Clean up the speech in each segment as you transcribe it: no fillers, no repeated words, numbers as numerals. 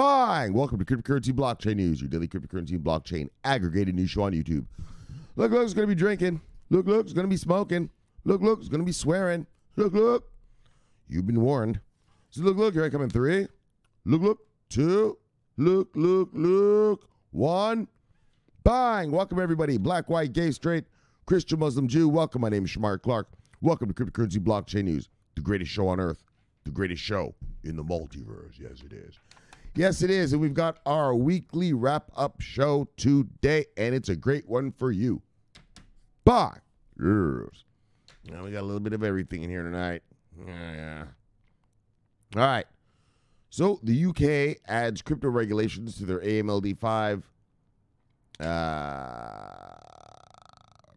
Bang! Welcome to Cryptocurrency Blockchain News, your daily cryptocurrency and blockchain aggregated news show on YouTube. Look, it's going to be drinking. Look, it's going to be smoking. Look, it's going to be swearing. Look. You've been warned. So look, here I come in 3. Look, 2. Look, 1. Bang! Welcome, everybody. Black, white, gay, straight, Christian, Muslim, Jew. Welcome. My name is Shomari Clarke. Welcome to Cryptocurrency Blockchain News, the greatest show on earth, the greatest show in the multiverse. Yes, it is. Yes, it is, and we've got our weekly wrap-up show today, and it's a great one for you. Bye. Yes. Now we got a little bit of everything in here tonight. Yeah. All right. So the UK adds crypto regulations to their AMLD5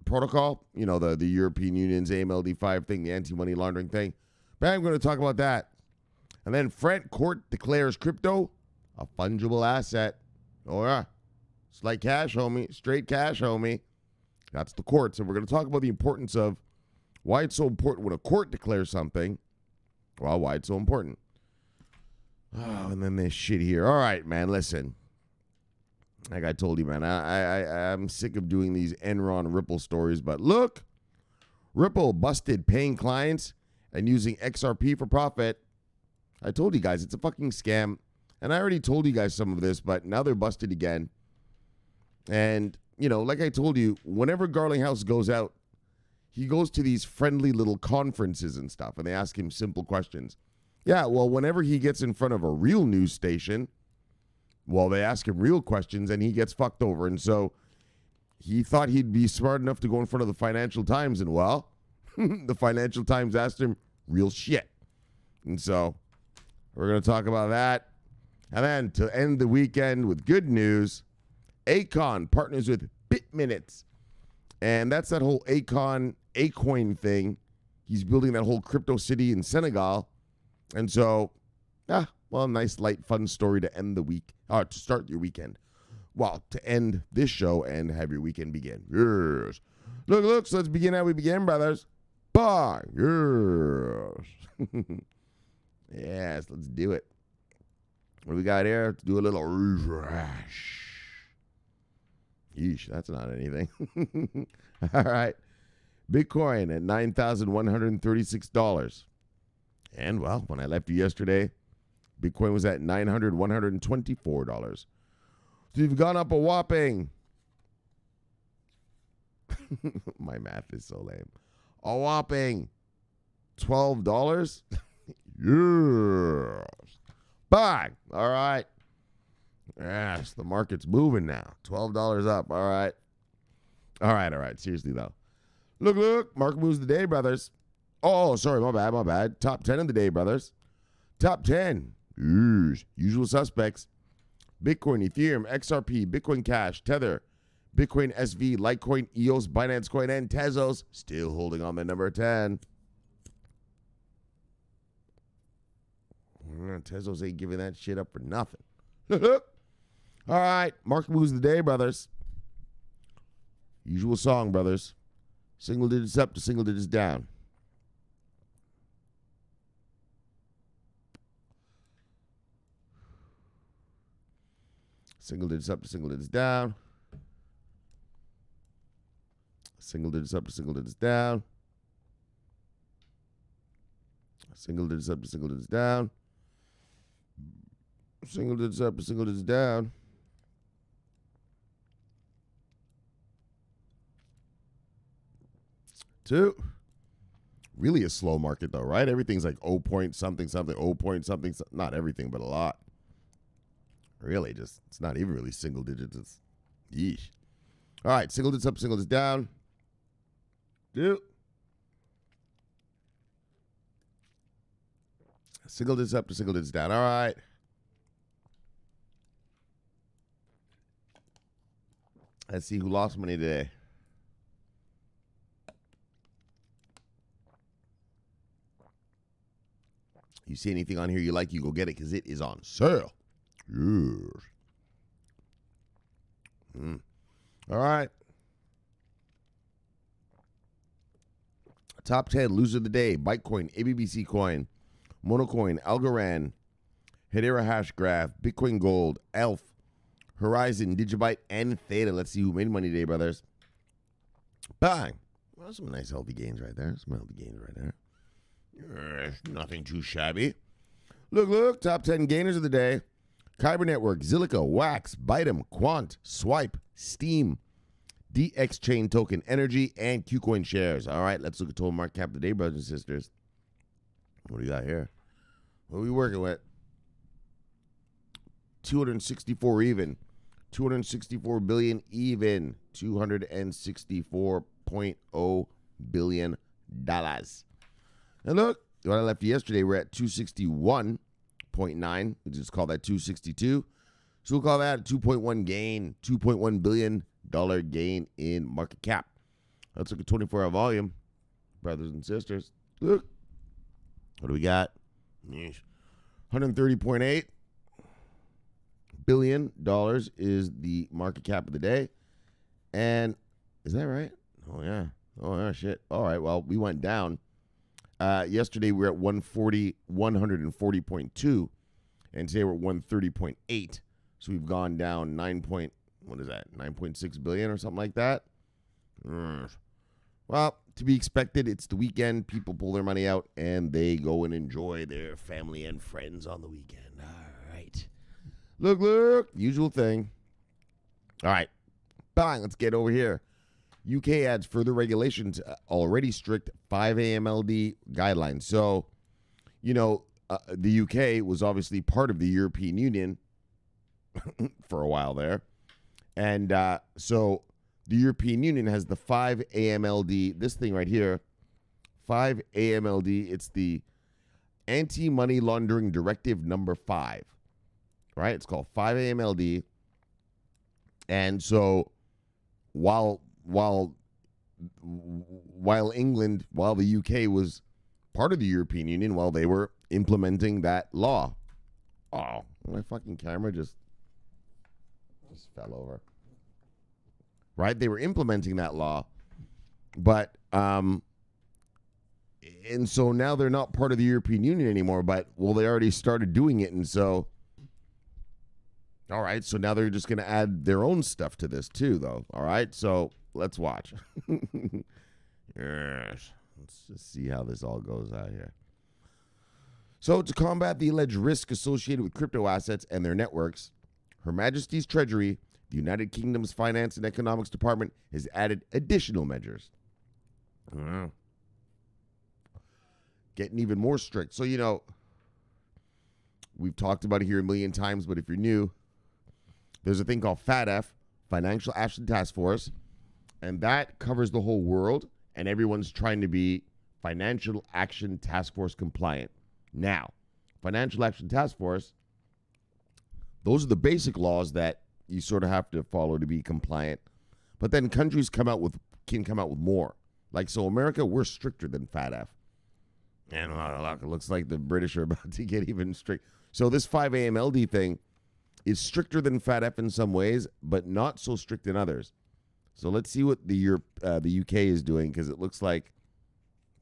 protocol. You know, the European Union's AMLD5 thing, the anti-money laundering thing. But I'm going to talk about that. And then French court declares crypto a fungible asset. Oh, yeah. It's like cash, homie. Straight cash, homie. That's the courts. And we're going to talk about the importance of why it's so important when a court declares something. Well, why it's so important. Oh, and then this shit here. All right, man, listen. Like I told you, man, I'm sick of doing these Enron Ripple stories. But look, Ripple busted paying clients and using XRP for profit. I told you guys, it's a fucking scam. And I already told you guys some of this, but now they're busted again. And, you know, like I told you, whenever Garlinghouse goes out, he goes to these friendly little conferences and stuff, and they ask him simple questions. Yeah, well, whenever he gets in front of a real news station, well, they ask him real questions, and he gets fucked over. And so he thought he'd be smart enough to go in front of the Financial Times, and, well, the Financial Times asked him real shit. And so we're going to talk about that. And then to end the weekend with good news, Akon partners with BitMinutes. And that's that whole Akoin thing. He's building that whole crypto city in Senegal. And so, nice, light, fun story to end the week, to start your weekend. Well, to end this show and have your weekend begin. Yes. Look, so let's begin how we begin, brothers. Bye. Yes. Yes, let's do it. What do we got here? Let's do a little refresh. Yeesh, that's not anything. All right. Bitcoin at $9,136. And, well, when I left you yesterday, Bitcoin was at $124. So you've gone up a whopping. My math is so lame. A whopping $12. Yes. Bang. All right. Yes, the market's moving now. $12 up. All right. Seriously, though. Look. Market moves of the day, brothers. Oh, sorry. My bad. Top 10 of the day, brothers. Top 10. Usual suspects. Bitcoin, Ethereum, XRP, Bitcoin Cash, Tether, Bitcoin SV, Litecoin, EOS, Binance Coin, and Tezos. Still holding on the number 10. Tezos ain't giving that shit up for nothing. All right. Market moves of the day, brothers. Usual song, brothers. Single digits up to single digits down. Single digits up to single digits down. Single digits up to single digits down. Single digits up to single digits down. Single digits up to single digits down. Two. Really a slow market, though, right? Everything's like 0 point something, 0 point something. Not everything, but a lot. Really, just, it's not even really single digits. It's yeesh. All right, single digits up, single digits down. Two. Single digits up to single digits down. All right. Let's see who lost money today. You see anything on here you like, you go get it because it is on sale. Yes. All right. Top 10 loser of the day. Bitcoin, ABBC coin, Monocoin, Algorand, Hedera Hashgraph, Bitcoin Gold, ELF, Horizon, Digibyte, and Theta. Let's see who made money today, brothers. Bang. Well, some nice healthy gains right there. Nothing too shabby. Look, top 10 gainers of the day. Kyber Network, Zilliqa, Wax, Bytem, Quant, Swipe, Steam, DX Chain Token Energy, and KuCoin shares. All right, let's look at total market cap today, brothers and sisters. What do you got here? What are we working with? 264 even. 264 billion even. $264.0 billion. And look, what I left yesterday, we're at 261.9. We just call that 262. So we'll call that a 2.1 gain, $2.1 billion gain in market cap. Let's look at 24-hour volume, brothers and sisters. Look, what do we got? 130.8 billion dollars is the market cap of the day. And is that right? Oh yeah, shit. All right, well, we went down. Yesterday we were at 140.2, and today we're at 130.8. So we've gone down 9.6 billion or something like that. Well, to be expected, it's the weekend. People pull their money out and they go and enjoy their family and friends on the weekend. All right. Look, usual thing. All right, bang, let's get over here. UK adds further regulations, already strict 5 AMLD guidelines. So, the UK was obviously part of the European Union for a while there. And so the European Union has the 5 AMLD, this thing right here, 5 AMLD. It's the Anti-Money Laundering Directive number 5, right? It's called 5 AMLD. And so while England, while the UK was part of the European Union, while they were implementing that law. Oh, my fucking camera just fell over. Right? They were implementing that law, but and so now they're not part of the European Union anymore, but they already started doing it, and so all right, so now they're just going to add their own stuff to this too, though. All right, so let's watch. Yes. Let's just see how this all goes out here. So to combat the alleged risk associated with crypto assets and their networks, Her Majesty's Treasury, the United Kingdom's Finance and Economics Department, has added additional measures. Getting even more strict. So, we've talked about it here a million times, but if you're new, there's a thing called FATF, Financial Action Task Force, and that covers the whole world, and everyone's trying to be Financial Action Task Force compliant. Now, Financial Action Task Force, those are the basic laws that you sort of have to follow to be compliant. But then countries can come out with more. Like, so America, we're stricter than FATF. And it looks like the British are about to get even strict. So this 5 AMLD thing is stricter than FATF in some ways, but not so strict in others. So let's see what the UK is doing, because it looks like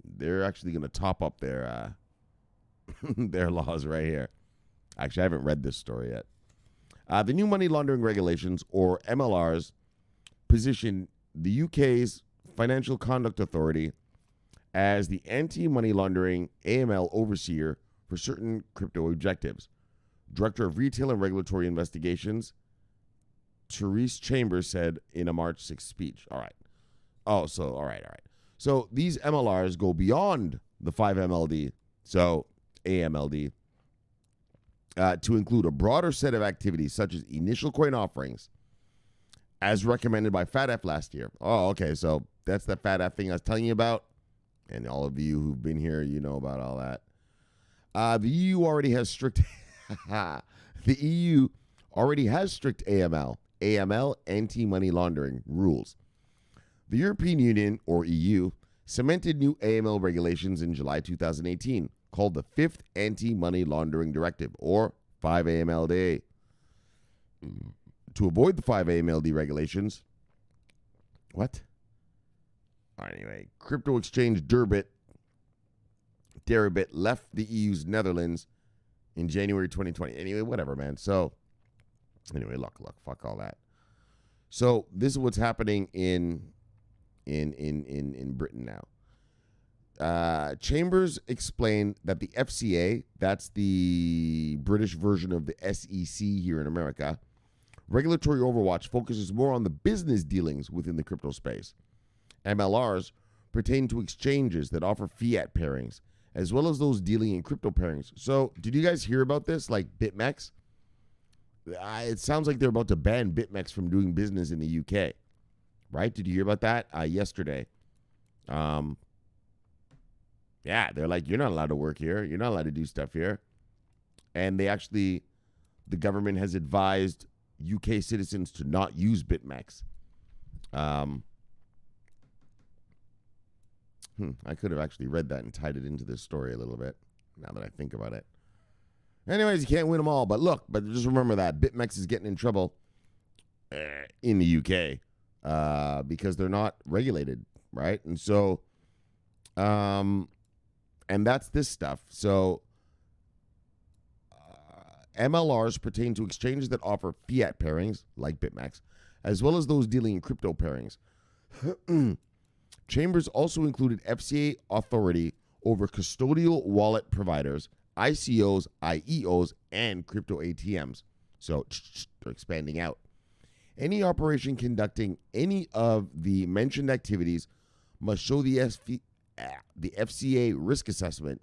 they're actually going to top up their their laws right here. Actually, I haven't read this story yet. The new money laundering regulations, or MLRs, position the UK's Financial Conduct Authority as the anti-money laundering AML overseer for certain crypto objectives. Director of Retail and Regulatory Investigations, Therese Chambers, said in a March 6th speech. All right. All right. So these MLRs go beyond the 5 MLD, so AMLD, to include a broader set of activities such as initial coin offerings, as recommended by FATF last year. Oh, okay. So that's the FATF thing I was telling you about. And all of you who've been here, you know about all that. The EU already has strict AML, anti-money laundering rules. The European Union, or EU, cemented new AML regulations in July 2018, called the 5th Anti-Money Laundering Directive, or 5 AMLD. To avoid the 5 AMLD regulations, Anyway, crypto exchange Deribit left the EU's Netherlands in January 2020. Anyway, whatever, man. So, anyway, look, fuck all that. So, this is what's happening in Britain now. Chambers explained that the FCA, that's the British version of the SEC here in America, regulatory overwatch focuses more on the business dealings within the crypto space. MLRs pertain to exchanges that offer fiat pairings, as well as those dealing in crypto pairings. So, did you guys hear about this? Like BitMEX? It sounds like they're about to ban BitMEX from doing business in the UK. Right? Did you hear about that? Yesterday. Yeah, they're like, you're not allowed to work here. You're not allowed to do stuff here. And the government has advised UK citizens to not use BitMEX. I could have actually read that and tied it into this story a little bit, now that I think about it. Anyways, you can't win them all. But just remember that BitMEX is getting in trouble in the UK because they're not regulated, right? And so, and that's this stuff. So, MLRs pertain to exchanges that offer fiat pairings, like BitMEX, as well as those dealing in crypto pairings. Chambers also included FCA authority over custodial wallet providers, ICOs, IEOs, and crypto ATMs. So they're expanding out. Any operation conducting any of the mentioned activities must show the FCA risk assessment,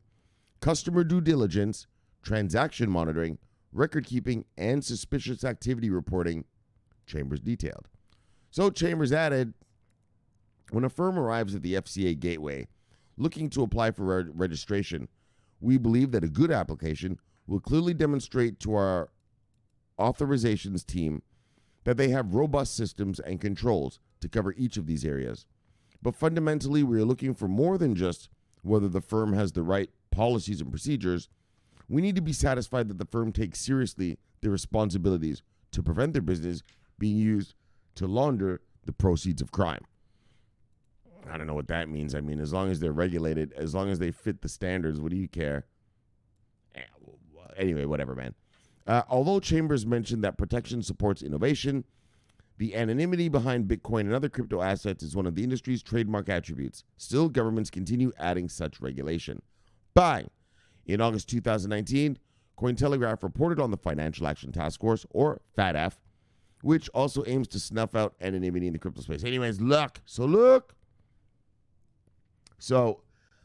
customer due diligence, transaction monitoring, record keeping, and suspicious activity reporting, Chambers detailed. So Chambers added, when a firm arrives at the FCA gateway looking to apply for registration, we believe that a good application will clearly demonstrate to our authorizations team that they have robust systems and controls to cover each of these areas. But fundamentally, we are looking for more than just whether the firm has the right policies and procedures. We need to be satisfied that the firm takes seriously their responsibilities to prevent their business being used to launder the proceeds of crime. I don't know what that means. I mean, as long as they're regulated, as long as they fit the standards, what do you care? Anyway, whatever, man. Although Chambers mentioned that protection supports innovation, the anonymity behind Bitcoin and other crypto assets is one of the industry's trademark attributes. Still, governments continue adding such regulation. Bang! In August 2019, Cointelegraph reported on the Financial Action Task Force, or FATF, which also aims to snuff out anonymity in the crypto space. Anyways, look. So,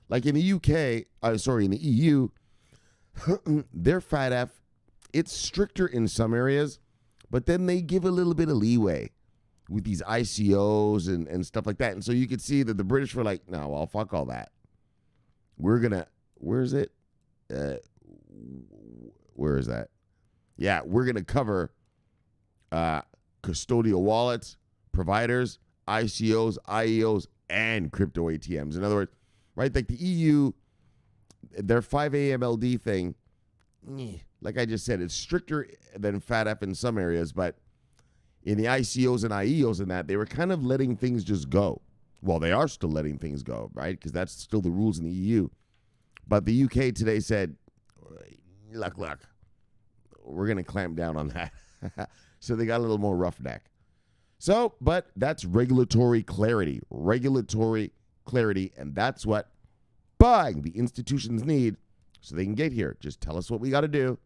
like in the in the EU, their FATF, it's stricter in some areas, but then they give a little bit of leeway with these ICOs and stuff like that. And so you could see that the British were like, no, well, fuck all that. Where is it? Where is that? Yeah, we're going to cover custodial wallets, providers, ICOs, IEOs, and crypto ATMs. In other words, right, like the EU, their 5AMLD thing, like I just said, it's stricter than FATF in some areas, but in the ICOs and IEOs and that, they were kind of letting things just go. Well, they are still letting things go, right? Because that's still the rules in the EU. But the UK today said, look, we're going to clamp down on that. So they got a little more roughneck. So, but that's regulatory clarity, and that's what the institutions need so they can get here. Just tell us what we got to do.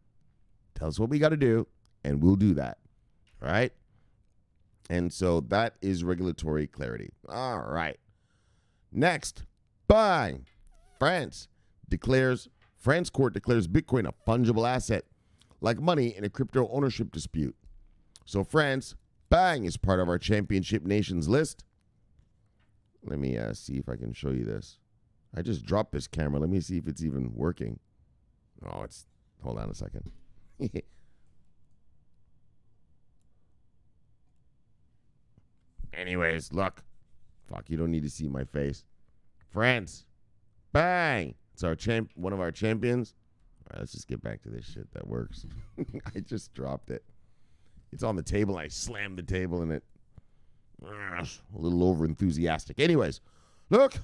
And we'll do that. All right? And so that is regulatory clarity. All right. Next, France court declares Bitcoin a fungible asset like money in a crypto ownership dispute. So France, is part of our championship nations list. Let me see if I can show you this. I just dropped this camera. Let me see if it's even working. Oh, hold on a second. Anyways, look. Fuck, you don't need to see my face. France. Bang. It's one of our champions. All right, let's just get back to this shit that works. I just dropped it. It's on the table. I slammed the table and it. A little over enthusiastic. Anyways, look.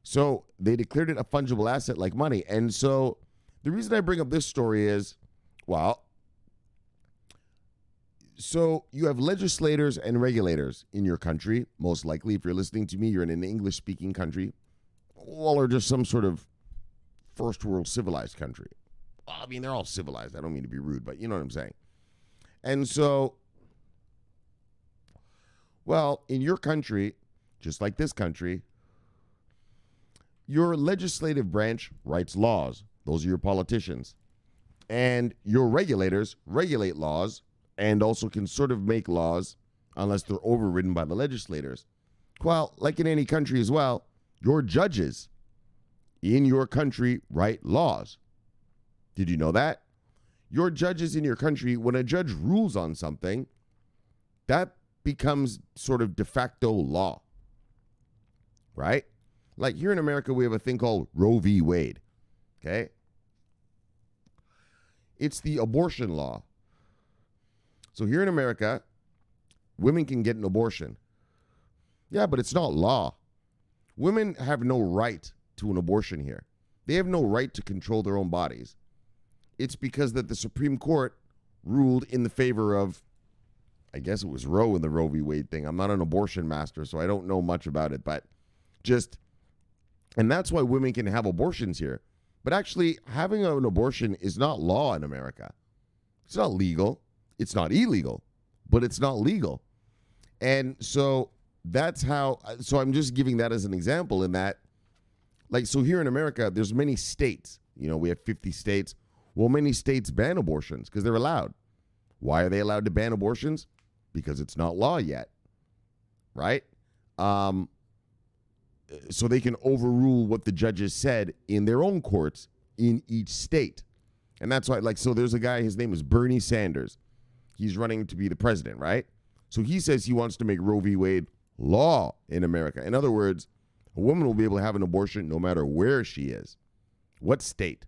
So they declared it a fungible asset like money. And so The reason I bring up this story is, well, so you have legislators and regulators in your country. Most likely, if you're listening to me, you're in an English-speaking country, or just some sort of first world civilized country. Well, I mean, they're all civilized. I don't mean to be rude, but you know what I'm saying. And so, well, in your country, just like this country, your legislative branch writes laws. Those are your politicians. And your regulators regulate laws and also can sort of make laws unless they're overridden by the legislators. Well, like in any country as well, your judges in your country write laws. Did you know that? Your judges in your country, when a judge rules on something, that becomes sort of de facto law, right? Like here in America, we have a thing called Roe v. Wade, okay? It's the abortion law. So here in America, women can get an abortion. Yeah, but it's not law. Women have no right to an abortion here. They have no right to control their own bodies. It's because that the Supreme Court ruled in the favor of, I guess it was Roe in the Roe v. Wade thing. I'm not an abortion master, so I don't know much about it, but and that's why women can have abortions here. But actually, having an abortion is not law in America. It's not legal. It's not illegal, but it's not legal. And so that's how, so I'm just giving that as an example in that, like, so here in America, there's many states. You know, we have 50 states. Well, many states ban abortions because they're allowed. Why are they allowed to ban abortions? Because it's not law yet, right? So they can overrule what the judges said in their own courts in each state. And that's why, like, so there's a guy, his name is Bernie Sanders. He's running to be the president, right? So he says he wants to make Roe v. Wade law in America. In other words, a woman will be able to have an abortion no matter where she is, what state.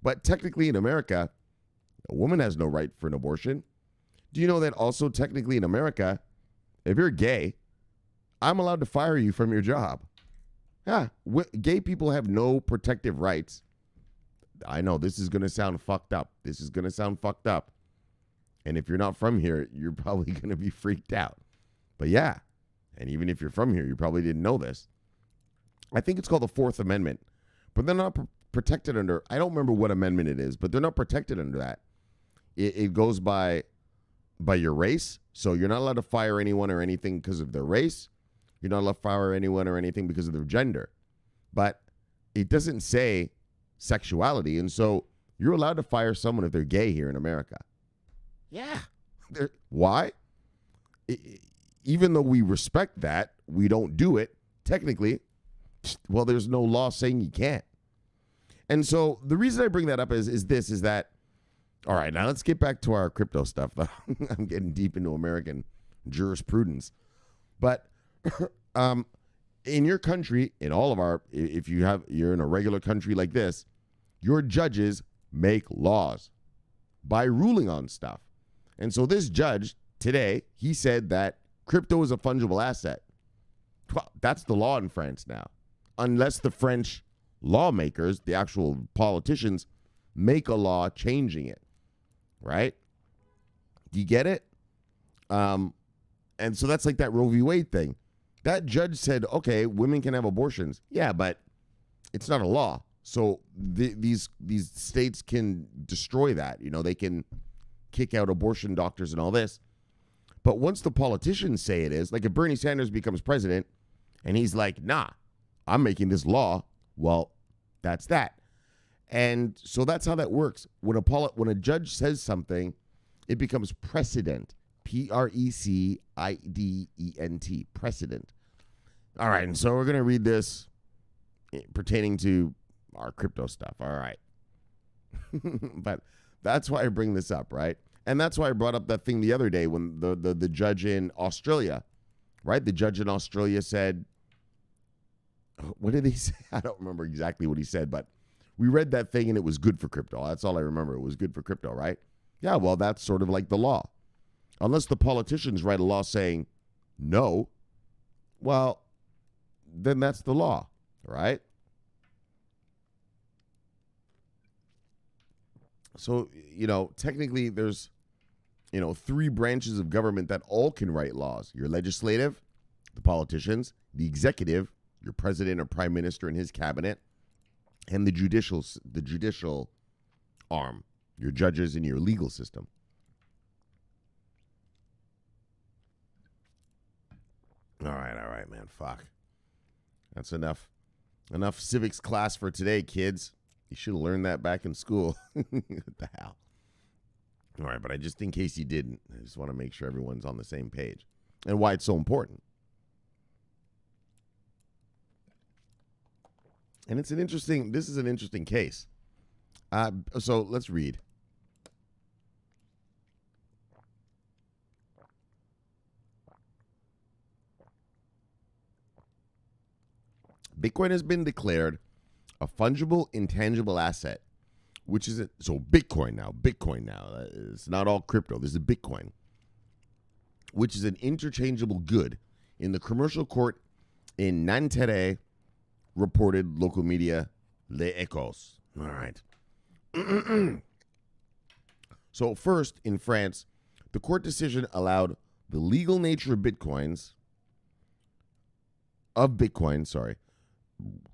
But technically in America, a woman has no right for an abortion. Do you know that also technically in America, if you're gay, I'm allowed to fire you from your job? Yeah, gay people have no protective rights. I know this is going to sound fucked up. And if you're not from here, you're probably going to be freaked out. But yeah, and even if you're from here, you probably didn't know this. I think it's called the Fourth Amendment. But they're not protected under, I don't remember what amendment it is, but they're not protected under that. It goes by your race. So you're not allowed to fire anyone or anything because of their race. You're not allowed to fire anyone or anything because of their gender. But it doesn't say sexuality. And so you're allowed to fire someone if they're gay here in America. Yeah. Why? Even though we respect that, we don't do it. Technically, well, there's no law saying you can't. And so the reason I bring that up is that, all right, now let's get back to our crypto stuff. I'm getting deep into American jurisprudence. But in your country, in all of our, if you're in a regular country like this, your judges make laws by ruling on stuff. And so this judge today, he said that crypto is a fungible asset. Well, that's the law in France now. Unless the French lawmakers, the actual politicians, make a law changing it. Right? Do you get it? And so that's like that Roe v. Wade thing. That judge said, okay, women can have abortions. Yeah, but it's not a law. So these states can destroy that. You know, they can kick out abortion doctors and all this. But once the politicians say it is, like if Bernie Sanders becomes president and he's like, nah, I'm making this law, well, that's that. And so that's how that works. When a judge says something, it becomes precedent. Precedent. Precedent. All right, and so we're going to read this pertaining to our crypto stuff. All right. But that's why I bring this up, right? And that's why I brought up that thing the other day when the judge in Australia, right? The judge in Australia said, what did he say? I don't remember exactly what he said, but we read that thing and it was good for crypto. That's all I remember. It was good for crypto, right? Yeah, well, that's sort of like the law. Unless the politicians write a law saying no, well, then that's the law, right? So, technically there's, three branches of government that all can write laws. Your legislative, the politicians, the executive, your president or prime minister and his cabinet, and the judicial arm, your judges and your legal system. All right, man. Fuck. That's enough civics class for today, kids. You should have learned that back in school. What the hell? All right, but just in case you didn't, I just want to make sure everyone's on the same page and why it's so important. And this is an interesting case. So let's read. Bitcoin has been declared a fungible intangible asset, which is Bitcoin now. It's not all crypto. This is Bitcoin, which is an interchangeable good in the commercial court in Nanterre, reported local media Les Echos. All right. So first, in France, the court decision allowed the legal nature of Bitcoin,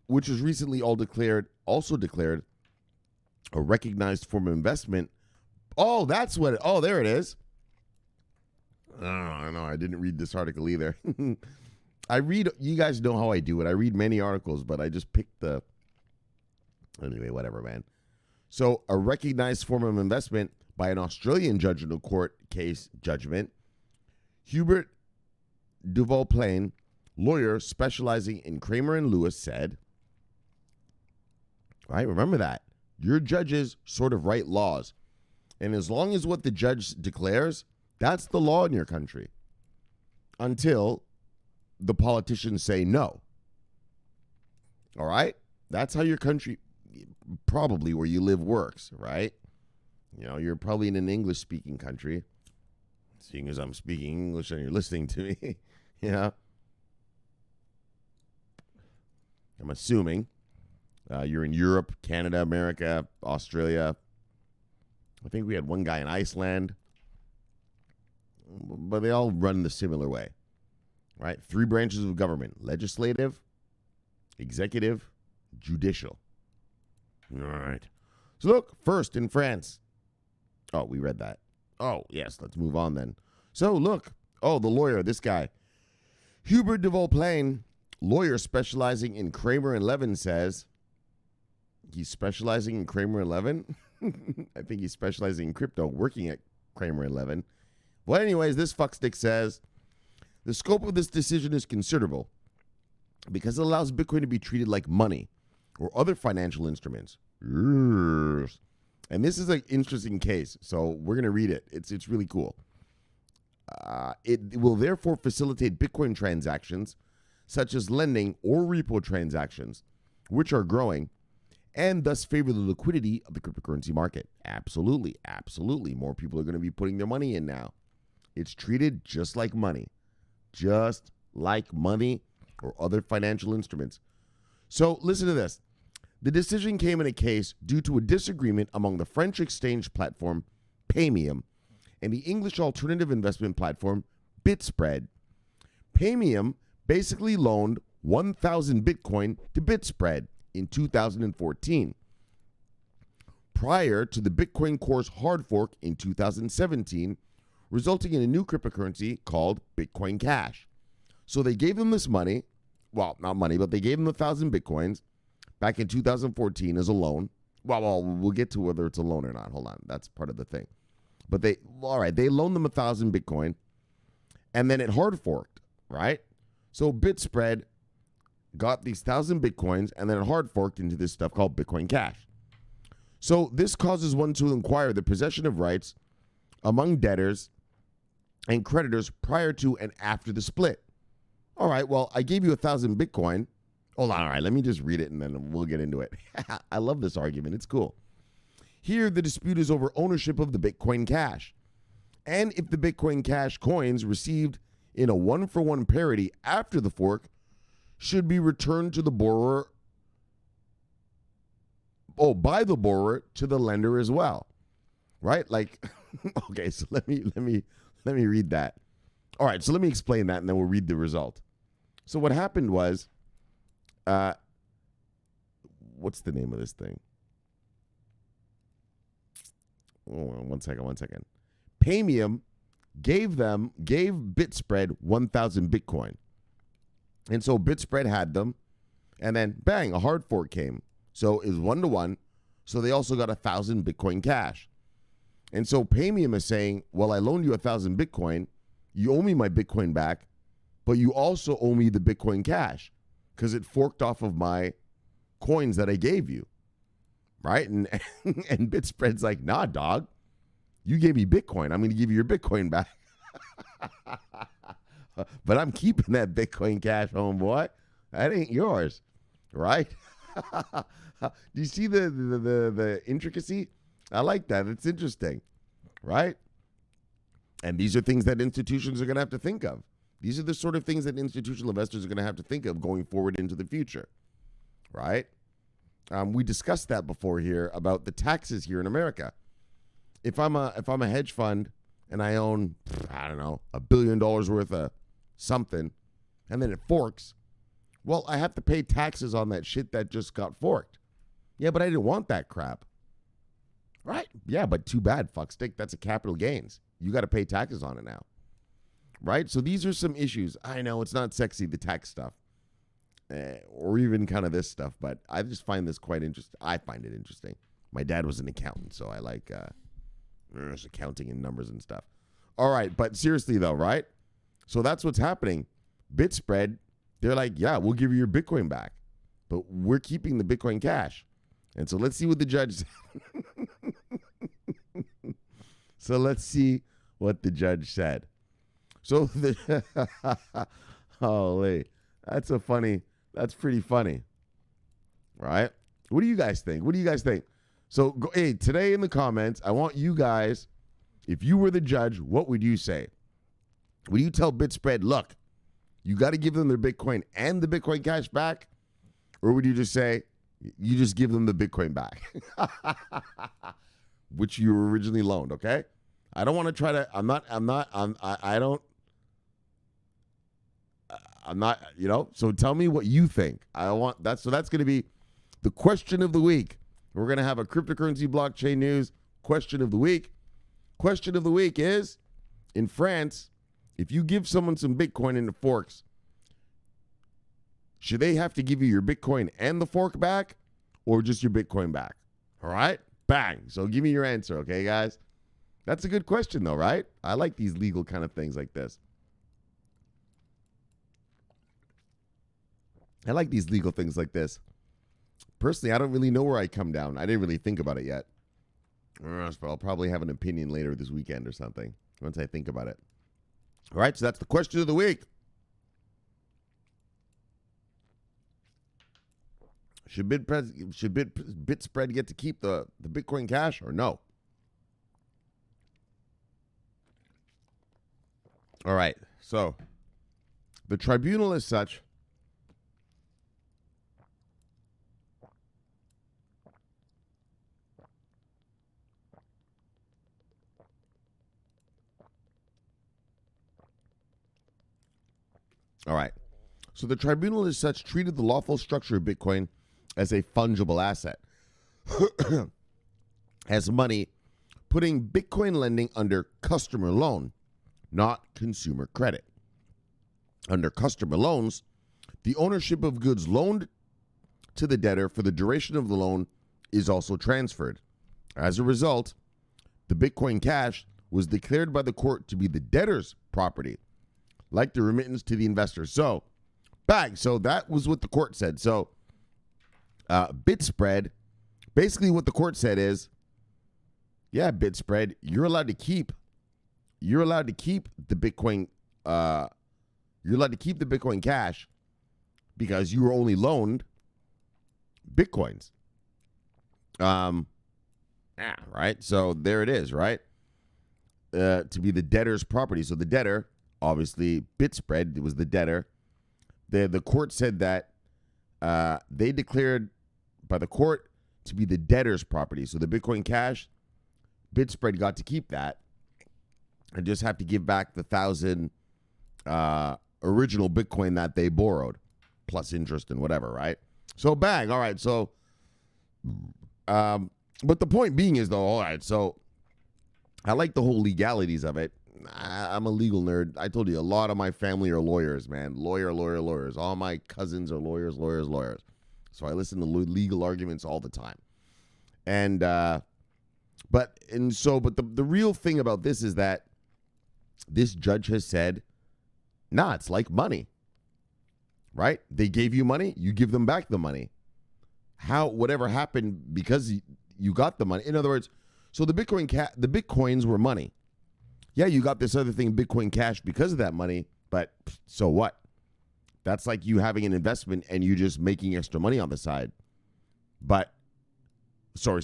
which was recently also declared a recognized form of investment. Oh, that's what there it is. I know I didn't read this article either. You guys know how I do it. I read many articles, but I just picked anyway, whatever, man. So a recognized form of investment by an Australian judge in a court case judgment. Hubert Duval-Plain, lawyer specializing in Kramer and Lewis, said, right, remember that. Your judges sort of write laws. And as long as what the judge declares, that's the law in your country. Until the politicians say no. All right? That's how your country, probably where you live, works, right? You're probably in an English-speaking country, seeing as I'm speaking English and you're listening to me. I'm assuming you're in Europe, Canada, America, Australia. I think we had one guy in Iceland. But they all run the similar way, right? Three branches of government: legislative, executive, judicial. All right. So look, first in France. Oh, we read that. Oh, yes, let's move on then. So look, the lawyer, this guy, Hubert Duval-Plain, lawyer specializing in Kramer and Levin, says he's specializing in Kramer and Levin. I think he's specializing in crypto, working at Kramer and Levin. Well, anyways, this fuckstick says the scope of this decision is considerable because it allows Bitcoin to be treated like money or other financial instruments. And this is an interesting case, so we're going to read it. It's really cool. It will therefore facilitate Bitcoin transactions, such as lending or repo transactions, which are growing, and thus favor the liquidity of the cryptocurrency market. Absolutely, absolutely. More people are going to be putting their money in now. It's treated just like money or other financial instruments. So listen to this. The decision came in a case due to a disagreement among the French exchange platform Paymium and the English alternative investment platform BitSpread. Paymium basically loaned 1,000 Bitcoin to BitSpread in 2014, prior to the Bitcoin Core's hard fork in 2017, resulting in a new cryptocurrency called Bitcoin Cash. So they gave them this money, well, not money, but they gave them 1,000 Bitcoins back in 2014 as a loan. Well, we'll get to whether it's a loan or not. Hold on, that's part of the thing. But they loaned them 1,000 Bitcoin, and then it hard forked, right? So BitSpread got these 1,000 Bitcoins, and then it hard forked into this stuff called Bitcoin Cash. So this causes one to inquire the possession of rights among debtors and creditors prior to and after the split. All right, well, I gave you 1,000 Bitcoin. Hold on, all right, let me just read it and then we'll get into it. I love this argument. It's cool. Here, the dispute is over ownership of the Bitcoin Cash. And if the Bitcoin Cash coins received in a one-for-one parity after the fork should be returned to the borrower, by the borrower to the lender as well. right? Like, okay, so let me read that. All right, so let me explain that, and then we'll read the result. So what happened was, what's the name of this thing? Oh, one second. Paymium gave BitSpread 1,000 Bitcoin. And so BitSpread had them, and then bang, a hard fork came. So it was 1-to-1. So they also got 1,000 Bitcoin cash. And so Paymium is saying, well, I loaned you 1,000 Bitcoin. You owe me my Bitcoin back, but you also owe me the Bitcoin cash because it forked off of my coins that I gave you. Right? And BitSpread's like, nah, dog. You gave me Bitcoin. I'm going to give you your Bitcoin back. But I'm keeping that Bitcoin cash, homeboy. That ain't yours. Right? Do you see the intricacy? I like that. It's interesting. Right? And these are things that institutions are going to have to think of. These are the sort of things that institutional investors are going to have to think of going forward into the future. Right? We discussed that before here about the taxes here in America. If I'm a hedge fund and I own, I don't know, $1 billion worth of something, and then it forks, well, I have to pay taxes on that shit that just got forked. Yeah, but I didn't want that crap. Right? Yeah, but too bad, fuckstick. That's a capital gains. You got to pay taxes on it now. Right? So these are some issues. I know it's not sexy, the tax stuff. Or even kind of this stuff, but I just find this quite interesting. I find it interesting. My dad was an accountant, so I like accounting and numbers and stuff. All right, but seriously though, right? So that's what's happening. BitSpread, they're like, yeah, we'll give you your Bitcoin back, but we're keeping the Bitcoin cash. And so let's see what the judge said. So let's see what the judge said. So holy, that's pretty funny, right? What do you guys think? So, hey, today in the comments, I want you guys, if you were the judge, what would you say? Would you tell BitSpread, look, you got to give them their Bitcoin and the Bitcoin cash back? Or would you just say, you just give them the Bitcoin back, which you were originally loaned, okay? I don't want to try to, so tell me what you think. That's going to be the question of the week. We're going to have a cryptocurrency blockchain news question of the week. Question of the week is, in France, if you give someone some Bitcoin and it forks, should they have to give you your Bitcoin and the fork back or just your Bitcoin back? All right? Bang. So give me your answer, okay, guys? That's a good question, though, right? I like these legal kind of things like this. I like these legal things like this. Personally, I don't really know where I come down. I didn't really think about it yet. But I'll probably have an opinion later this weekend or something once I think about it. All right, so that's the question of the week. Should BitSpread get to keep the Bitcoin cash or no? All right, so the tribunal is such. All right. So the tribunal as such treated the lawful structure of Bitcoin as a fungible asset, as money, putting Bitcoin lending under customer loan, not consumer credit. Under customer loans, the ownership of goods loaned to the debtor for the duration of the loan is also transferred. As a result, the Bitcoin cash was declared by the court to be the debtor's property, like the remittance to the investor. So, bang. So that was what the court said. So, BitSpread, basically what the court said is, yeah, BitSpread, you're allowed to keep the Bitcoin. You're allowed to keep the Bitcoin cash because you were only loaned Bitcoins. Right. So there it is. Right. To be the debtor's property. So the debtor. Obviously, BitSpread was the debtor. The court said that they declared by the court to be the debtor's property. So the Bitcoin cash BitSpread got to keep that and just have to give back the 1,000 original Bitcoin that they borrowed, plus interest and whatever, right? So bang, all right. So, but the point being is though, all right. So, I like the whole legalities of it. I'm a legal nerd. I told you a lot of my family are lawyers, man. Lawyers. All my cousins are lawyers. So I listen to legal arguments all the time. And but the real thing about this is that this judge has said, nah, it's like money. Right? They gave you money, you give them back the money. Whatever happened because you got the money. In other words, so the Bitcoins were money. Yeah, you got this other thing, Bitcoin Cash, because of that money, but so what? That's like you having an investment and you just making extra money on the side. But, sorry.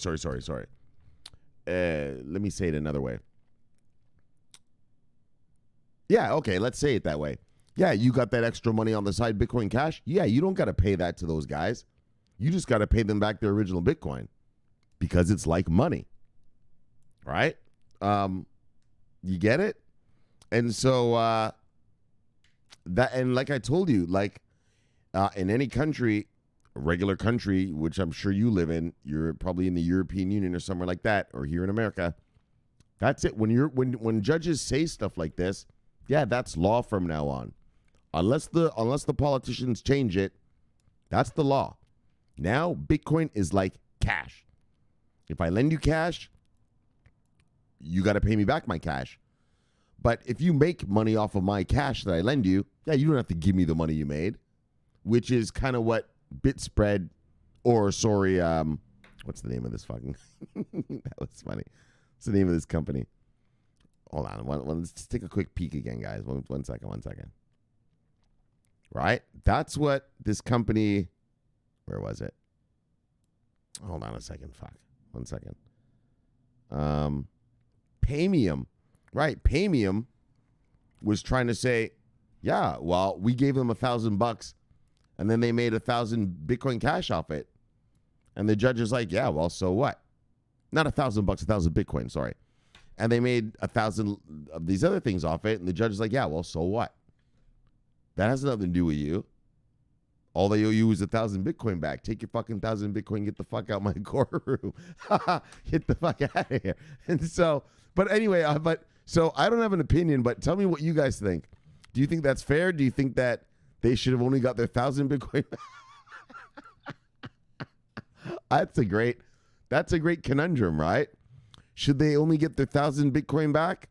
Let me say it another way. Yeah, okay, let's say it that way. Yeah, you got that extra money on the side, Bitcoin Cash. Yeah, you don't got to pay that to those guys. You just got to pay them back their original Bitcoin because it's like money. Right? You get it? And so and like I told you, like in any country, a regular country, which I'm sure you live in, you're probably in the European Union or somewhere like that, or here in America. That's it. When judges say stuff like this, yeah, that's law from now on. Unless the politicians change it, that's the law. Now Bitcoin is like cash. If I lend you cash, you got to pay me back my cash. But if you make money off of my cash that I lend you, yeah, you don't have to give me the money you made, which is kind of what BitSpread what's the name of this fucking, that was funny. What's the name of this company? Hold on. Let's just take a quick peek again, guys. One second. Right? That's what this company, where was it? Hold on a second. Fuck. 1 second. Paymium. Right. Paymium was trying to say, yeah, well, we gave them $1,000 and then they made 1,000 Bitcoin Cash off it. And the judge is like, yeah, well, so what? Not $1,000, 1,000 Bitcoin, sorry. And they made 1,000 of these other things off it. And the judge is like, yeah, well, so what? That has nothing to do with you. All they owe you is 1,000 Bitcoin back. Take your fucking 1,000 Bitcoin, get the fuck out of my courtroom. Get the fuck out of here. And so, but anyway, so I don't have an opinion, but tell me what you guys think. Do you think that's fair? Do you think that they should have only got their 1,000 Bitcoin? That's a great conundrum, right? Should they only get their 1,000 Bitcoin back?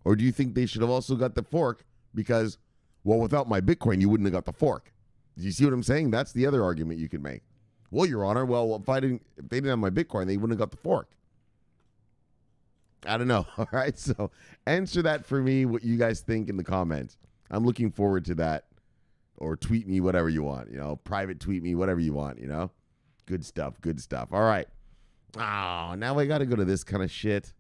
Or do you think they should have also got the fork? Because, well, without my Bitcoin, you wouldn't have got the fork. Do you see what I'm saying? That's the other argument you could make. Well, Your Honor, if they didn't have my Bitcoin, they wouldn't have got the fork. I don't know. All right. So answer that for me, what you guys think in the comments. I'm looking forward to that. Or tweet me, whatever you want. Private tweet me, whatever you want, Good stuff. All right. Oh, now I got to go to this kind of shit.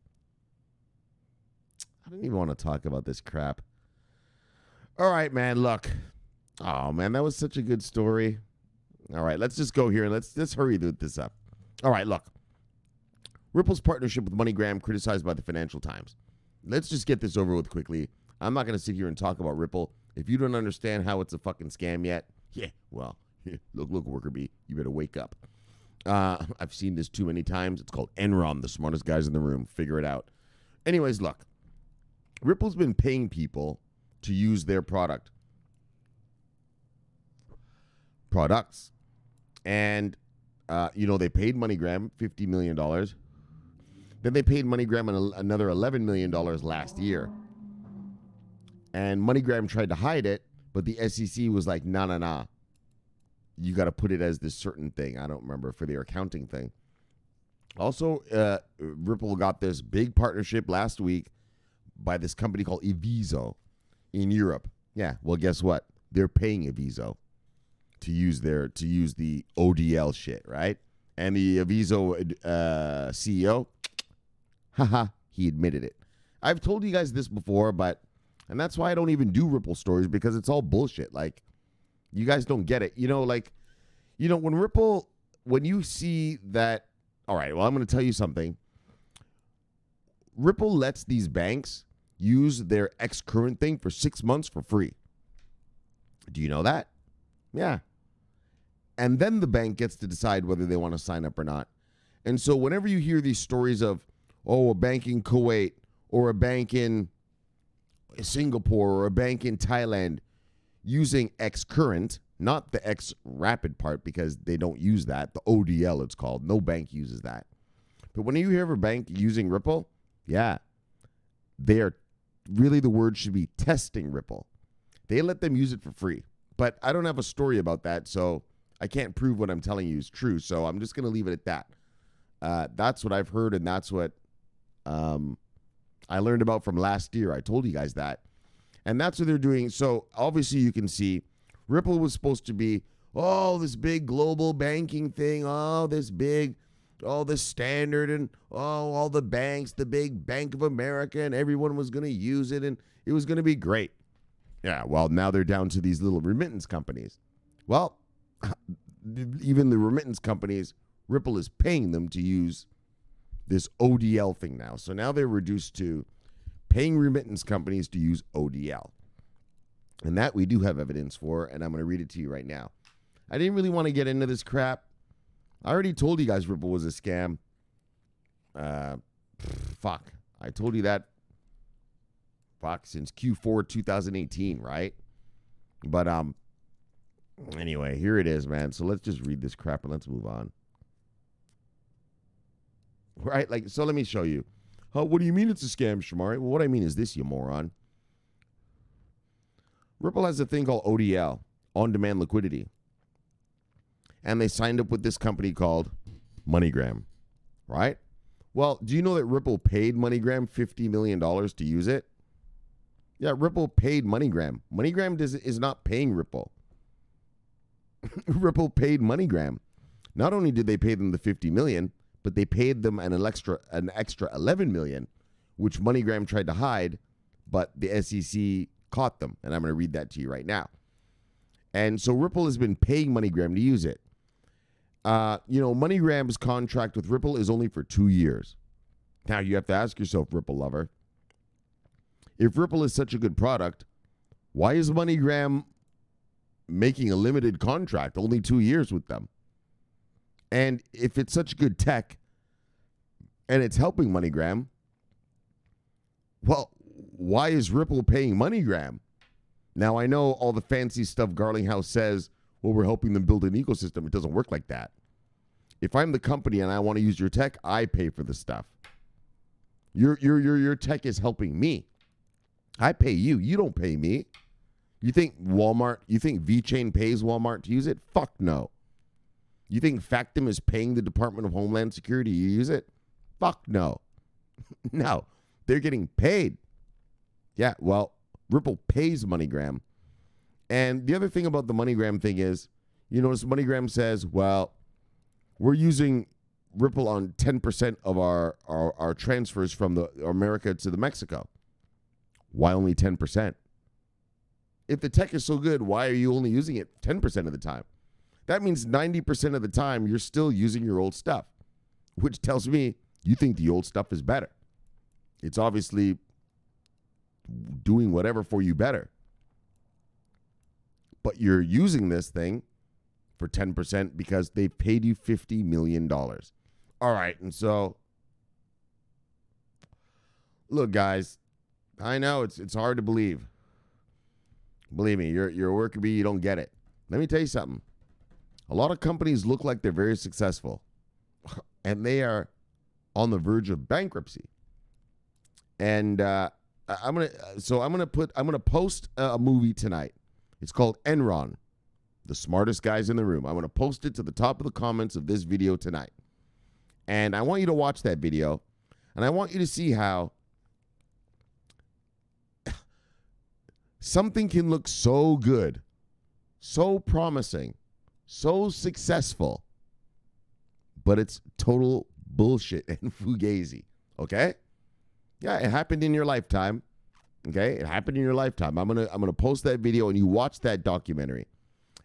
I don't even want to talk about this crap. All right, man. Look. Oh, man, that was such a good story. All right, let's just go here and let's hurry this up. All right, look. Ripple's partnership with MoneyGram criticized by the Financial Times. Let's just get this over with quickly. I'm not going to sit here and talk about Ripple. If you don't understand how it's a fucking scam yet, look, worker bee, you better wake up. I've seen this too many times. It's called Enron, the smartest guys in the room. Figure it out. Anyways, look. Ripple's been paying people to use their products. And, they paid MoneyGram $50 million. Then they paid MoneyGram another $11 million last year. And MoneyGram tried to hide it, but the SEC was like, nah. You got to put it as this certain thing. I don't remember, for their accounting thing. Also, Ripple got this big partnership last week by this company called Eviso in Europe. Yeah, well, guess what? They're paying Eviso to use the ODL shit, right? And the Eviso CEO, he admitted it. I've told you guys this before, and that's why I don't even do Ripple stories, because it's all bullshit. Like, you guys don't get it. When you see that, all right, well, I'm going to tell you something. Ripple lets these banks use their X current thing for 6 months for free. Do you know that? Yeah. And then the bank gets to decide whether they want to sign up or not. And so whenever you hear these stories of, a bank in Kuwait or a bank in Singapore or a bank in Thailand using X current, not the X rapid part because they don't use that, the ODL it's called. No bank uses that. But when you hear of a bank using Ripple, yeah, they are really, the word should be testing Ripple. They let them use it for free. But I don't have a story about that, so I can't prove what I'm telling you is true. So I'm just going to leave it at that. That's what I've heard, and that's what I learned about from last year. I told you guys that. And that's what they're doing. So obviously you can see Ripple was supposed to be, this big global banking thing, this standard, and all the banks, the big Bank of America, and everyone was going to use it, and it was going to be great. Yeah, well, now they're down to these little remittance companies. Well, even the remittance companies, Ripple is paying them to use this ODL thing now. So now they're reduced to paying remittance companies to use ODL. And that we do have evidence for, and I'm going to read it to you right now. I didn't really want to get into this crap. I already told you guys Ripple was a scam. I told you that, since Q4 2018, right? But anyway, here it is, man. So let's just read this crap and let's move on. Right? So let me show you. What do you mean it's a scam, Shomari? Well, what I mean is this, you moron. Ripple has a thing called ODL, on-demand liquidity. And they signed up with this company called MoneyGram, right? Well, do you know that Ripple paid MoneyGram $50 million to use it? Yeah, Ripple paid MoneyGram. MoneyGram is not paying Ripple. Ripple paid MoneyGram. Not only did they pay them the $50 million, but they paid them an extra $11 million, which MoneyGram tried to hide, but the SEC caught them. And I'm going to read that to you right now. And so Ripple has been paying MoneyGram to use it. MoneyGram's contract with Ripple is only for 2 years. Now you have to ask yourself, Ripple lover, if Ripple is such a good product, why is MoneyGram making a limited contract, only 2 years with them? And if it's such good tech and it's helping MoneyGram, well, why is Ripple paying MoneyGram? Now, I know all the fancy stuff Garlinghouse says, we're helping them build an ecosystem. It doesn't work like that. If I'm the company and I want to use your tech, I pay for the stuff. Your tech is helping me. I pay you. You don't pay me. You think VeChain pays Walmart to use it? Fuck no. You think Factom is paying the Department of Homeland Security to use it? Fuck no. No, they're getting paid. Yeah, well, Ripple pays MoneyGram. And the other thing about the MoneyGram thing is, you notice MoneyGram says, well, we're using Ripple on 10% of our transfers from the America to the Mexico. Why only 10%? If the tech is so good, why are you only using it 10% of the time? That means 90% of the time you're still using your old stuff, which tells me you think the old stuff is better. It's obviously doing whatever for you better. But you're using this thing for 10% because they paid you $50 million. All right, and so, look, guys, I know it's hard to believe. Believe me, you're a worker bee, you don't get it. Let me tell you something. A lot of companies look like they're very successful, and they are on the verge of bankruptcy. And I'm gonna post a movie tonight. It's called Enron, the smartest guys in the room. I'm gonna post it to the top of the comments of this video tonight, and I want you to watch that video, and I want you to see how something can look so good, so promising, so successful, but it's total bullshit and fugazi, okay? Yeah, it happened in your lifetime, okay? It happened in your lifetime. I'm gonna post that video and you watch that documentary.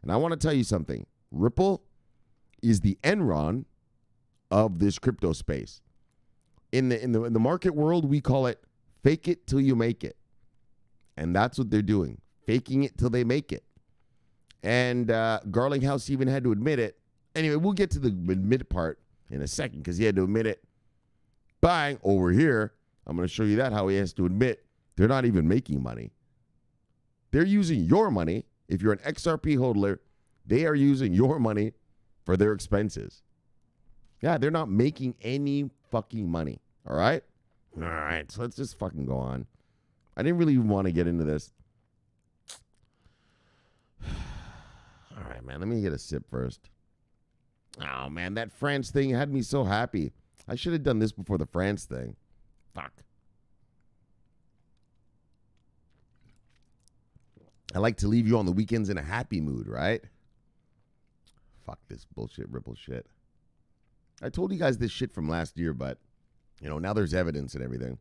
And I want to tell you something. Ripple is the Enron of this crypto space. In the market world, we call it fake it till you make it. And that's what they're doing. Faking it till they make it. And Garlinghouse even had to admit it. Anyway, we'll get to the admit part in a second because he had to admit it. Bang, over here, I'm going to show you that how he has to admit they're not even making money. They're using your money. If you're an XRP holder, they are using your money for their expenses. Yeah, they're not making any fucking money. All right? All right, so let's just fucking go on. I didn't really want to get into this. All right, man, let me get a sip first. Oh, man, that France thing had me so happy. I should have done this before the France thing. Fuck. I like to leave you on the weekends in a happy mood, right? Fuck this bullshit, Ripple shit. I told you guys this shit from last year, but, you know, now there's evidence and everything.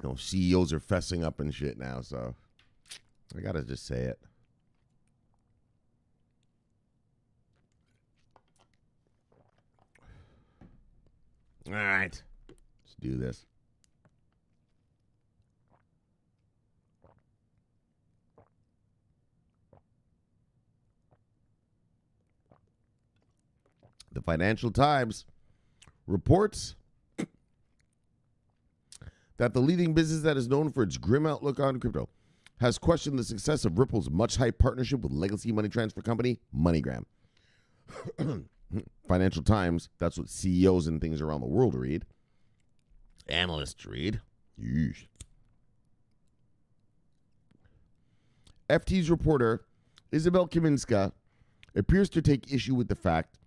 You know, CEOs are fessing up and shit now, so I gotta just say it. All right, let's do this. The Financial Times reports that the leading business that is known for its grim outlook on crypto has questioned the success of Ripple's much-hyped partnership with legacy money transfer company MoneyGram. Financial Times, that's what CEOs and things around the world read. Analysts read. Yeesh. FT's reporter, Isabel Kaminska, appears to take issue with the fact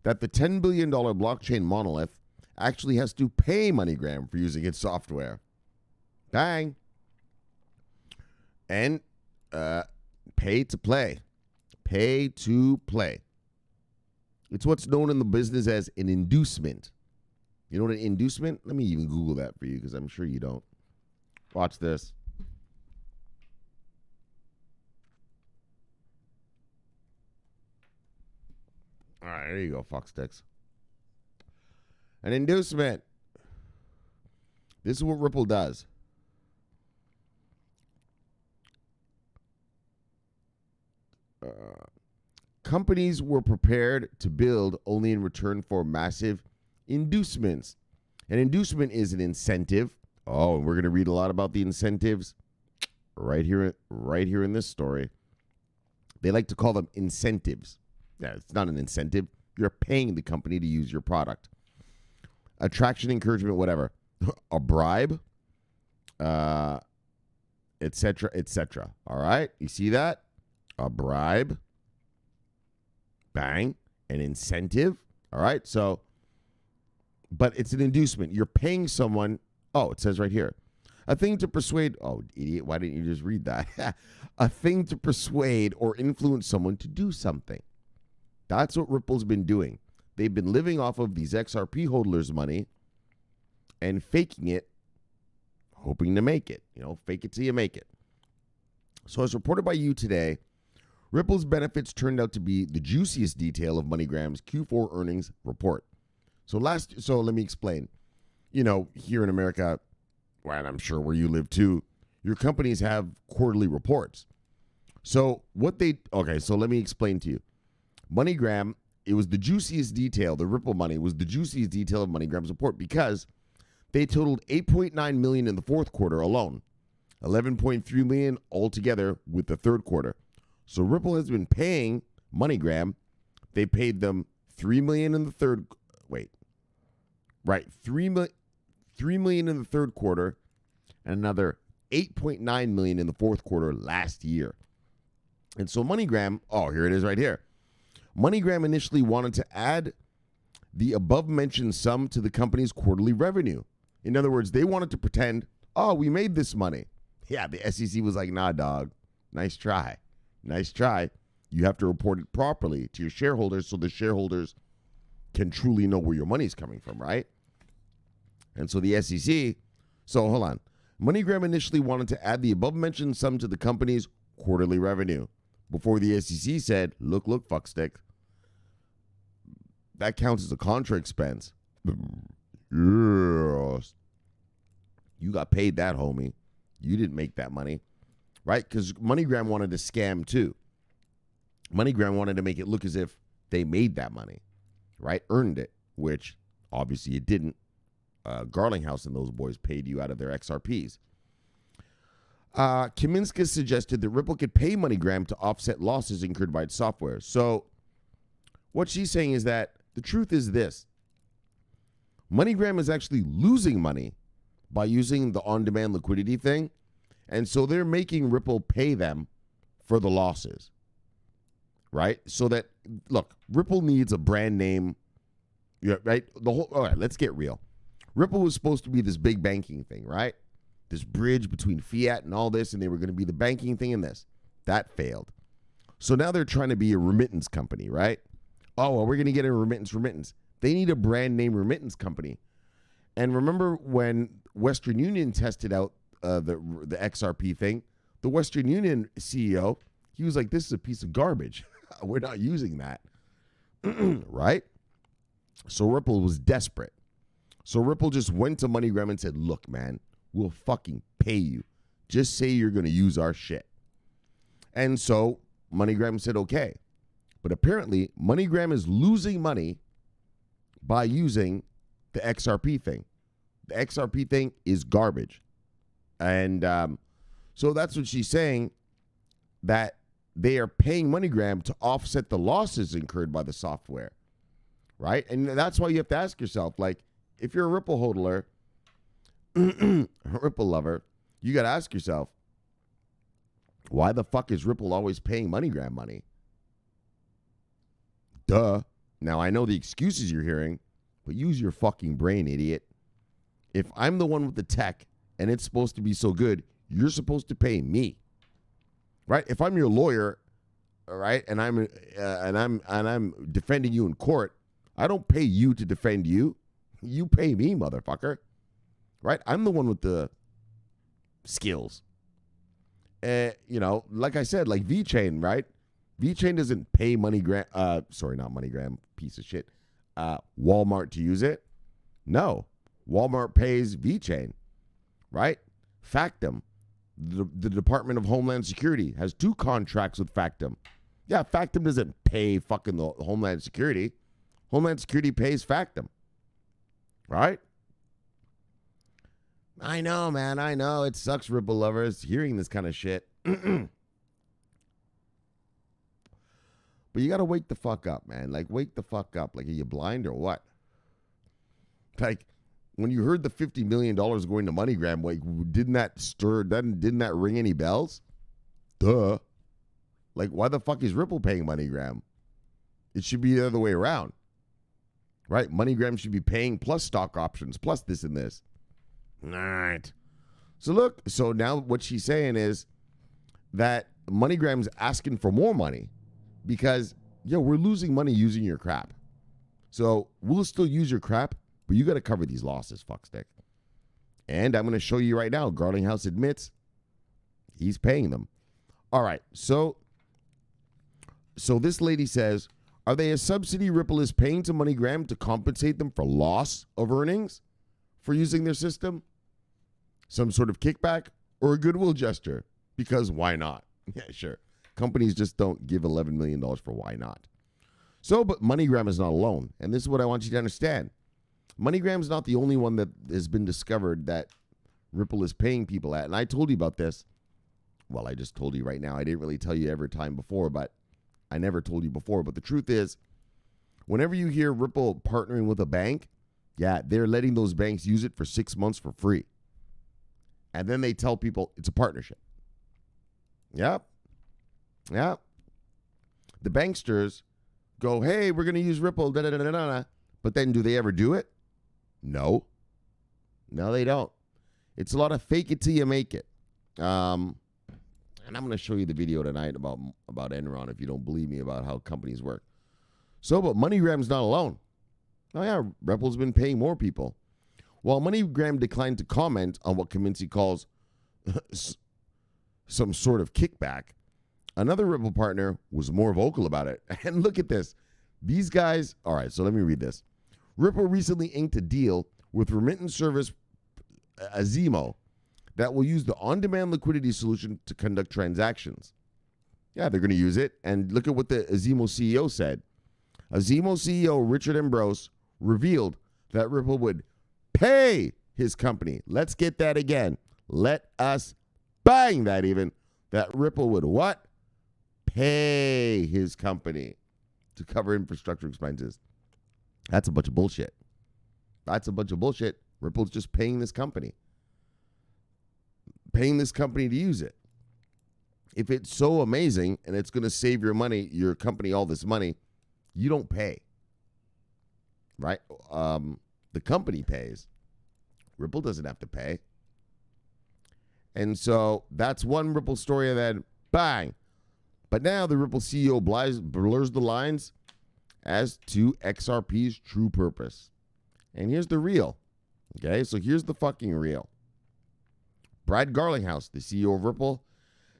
that the $10 billion blockchain monolith actually has to pay MoneyGram for using its software. Bang. And pay to play. Pay to play. It's what's known in the business as an inducement. You know what an inducement? Let me even Google that for you because I'm sure you don't. Watch this. All right, there you go, fucksticks. An inducement. This is what Ripple does. Companies were prepared to build only in return for massive inducements. An inducement is an incentive. Oh, and we're going to read a lot about the incentives right here in this story. They like to call them incentives. Yeah, it's not an incentive. You're paying the company to use your product. Attraction, encouragement, whatever. A bribe, et cetera, et cetera. All right? You see that? A bribe. Bang. An incentive. All right? So, but it's an inducement. You're paying someone. Oh, it says right here. A thing to persuade. Oh, idiot. Why didn't you just read that? A thing to persuade or influence someone to do something. That's what Ripple's been doing. They've been living off of these XRP holders' money and faking it, hoping to make it. You know, fake it till you make it. So as reported by you today, Ripple's benefits turned out to be the juiciest detail of MoneyGram's Q4 earnings report. So let me explain. You know, here in America, and I'm sure where you live too, your companies have quarterly reports. So let me explain to you. MoneyGram, it was the juiciest detail. The Ripple money was the juiciest detail of MoneyGram's report because they totaled $8.9 million in the fourth quarter alone, $11.3 million altogether with the third quarter. So Ripple has been paying MoneyGram. They paid them $3 million in the third. Wait, right, $3 million in the third quarter, and another $8.9 million in the fourth quarter last year. And so MoneyGram, oh, here it is right here. MoneyGram initially wanted to add the above-mentioned sum to the company's quarterly revenue. In other words, they wanted to pretend, oh, we made this money. Yeah, the SEC was like, nah, dog. Nice try. Nice try. You have to report it properly to your shareholders so the shareholders can truly know where your money's coming from, right? And so the SEC, so hold on. MoneyGram initially wanted to add the above-mentioned sum to the company's quarterly revenue before the SEC said, look, fuckstick. that counts as a contra expense. Yes. You got paid that, homie. You didn't make that money, right? Because MoneyGram wanted to scam too. MoneyGram wanted to make it look as if they made that money, right? Earned it, which obviously it didn't. Garlinghouse and those boys paid you out of their XRPs. Kaminska suggested that Ripple could pay MoneyGram to offset losses incurred by its software. So what she's saying is that the truth is this. MoneyGram is actually losing money by using the on-demand liquidity thing. And so they're making Ripple pay them for the losses, right? So that, look, Ripple needs a brand name, right? All right, let's get real. Ripple was supposed to be this big banking thing, right? This bridge between fiat and all this, and they were going to be the banking thing in this. That failed. So now they're trying to be a remittance company, right? Oh, well, we're going to get a remittance. They need a brand name remittance company. And remember when Western Union tested out the XRP thing, the Western Union CEO, he was like, this is a piece of garbage. We're not using that. Right? So Ripple was desperate. So Ripple just went to MoneyGram and said, look, man, we'll fucking pay you. Just say you're going to use our shit. And so MoneyGram said, okay. But apparently, MoneyGram is losing money by using the XRP thing. The XRP thing is garbage. And so that's what she's saying, that they are paying MoneyGram to offset the losses incurred by the software, right? And that's why you have to ask yourself, like, if you're a Ripple hodler, a Ripple lover, you got to ask yourself, why the fuck is Ripple always paying MoneyGram money? Duh. Now, I know the excuses you're hearing, but use your fucking brain, idiot. If I'm the one with the tech and it's supposed to be so good, you're supposed to pay me, right? If I'm your lawyer, all right, and I'm defending you in court, I don't pay you to defend you. You pay me, motherfucker, right? I'm the one with the skills. Like I said, like VeChain, right? VeChain doesn't pay MoneyGram. Sorry, not MoneyGram, piece of shit. Walmart to use it. No, Walmart pays VeChain, right? Factom, the Department of Homeland Security has 2 contracts with Factom. Yeah, Factom doesn't pay fucking the Homeland Security. Homeland Security pays Factom, right? I know, man. I know. It sucks, Ripple lovers, hearing this kind of shit. But you got to wake the fuck up, man. Like, wake the fuck up. Like, are you blind or what? Like, when you heard the $50 million going to MoneyGram, like, didn't that ring any bells? Duh. Like, why the fuck is Ripple paying MoneyGram? It should be the other way around, right? MoneyGram should be paying plus stock options, plus this and this. All right. So now what she's saying is that MoneyGram's asking for more money because, we're losing money using your crap. So we'll still use your crap, but you got to cover these losses, fuckstick. And I'm going to show you right now, Garlinghouse admits he's paying them. All right. So this lady says, are they a subsidy Ripple is paying to MoneyGram to compensate them for loss of earnings for using their system? Some sort of kickback or a goodwill gesture? Because why not? Yeah, sure. Companies just don't give $11 million for why not. So, but MoneyGram is not alone. And this is what I want you to understand. MoneyGram is not the only one that has been discovered that Ripple is paying people at. And I told you about this. Well, I just told you right now. I didn't really tell you every time before, but I never told you before. But the truth is, whenever you hear Ripple partnering with a bank, they're letting those banks use it for 6 months for free. And then they tell people it's a partnership. Yep. The banksters go, hey, we're going to use Ripple, da-da-da-da-da. But then do they ever do it? No. No, they don't. It's a lot of fake it till you make it. And I'm going to show you the video tonight about Enron if you don't believe me about how companies work. So, but MoneyGram's not alone. Oh, yeah, Ripple's been paying more people. While MoneyGram declined to comment on what Kaminsky calls some sort of kickback, another Ripple partner was more vocal about it. And look at this. These guys, all right, so let me read this. Ripple recently inked a deal with remittance service Azimo that will use the on-demand liquidity solution to conduct transactions. Yeah, they're going to use it. And look at what the Azimo CEO said. Azimo CEO Richard Ambrose revealed that Ripple would pay his company. Let's get that again. Let us bang that even. That Ripple would what? Pay his company to cover infrastructure expenses. That's a bunch of bullshit. That's a bunch of bullshit. Ripple's just paying this company. Paying this company to use it. If it's so amazing and it's going to save your company all this money, you don't pay. Right? The company pays. Ripple doesn't have to pay. And so that's one Ripple story, and then bang. But now the Ripple CEO blurs the lines as to XRP's true purpose. And here's the real. Okay, so here's the fucking real. Brad Garlinghouse, the CEO of Ripple,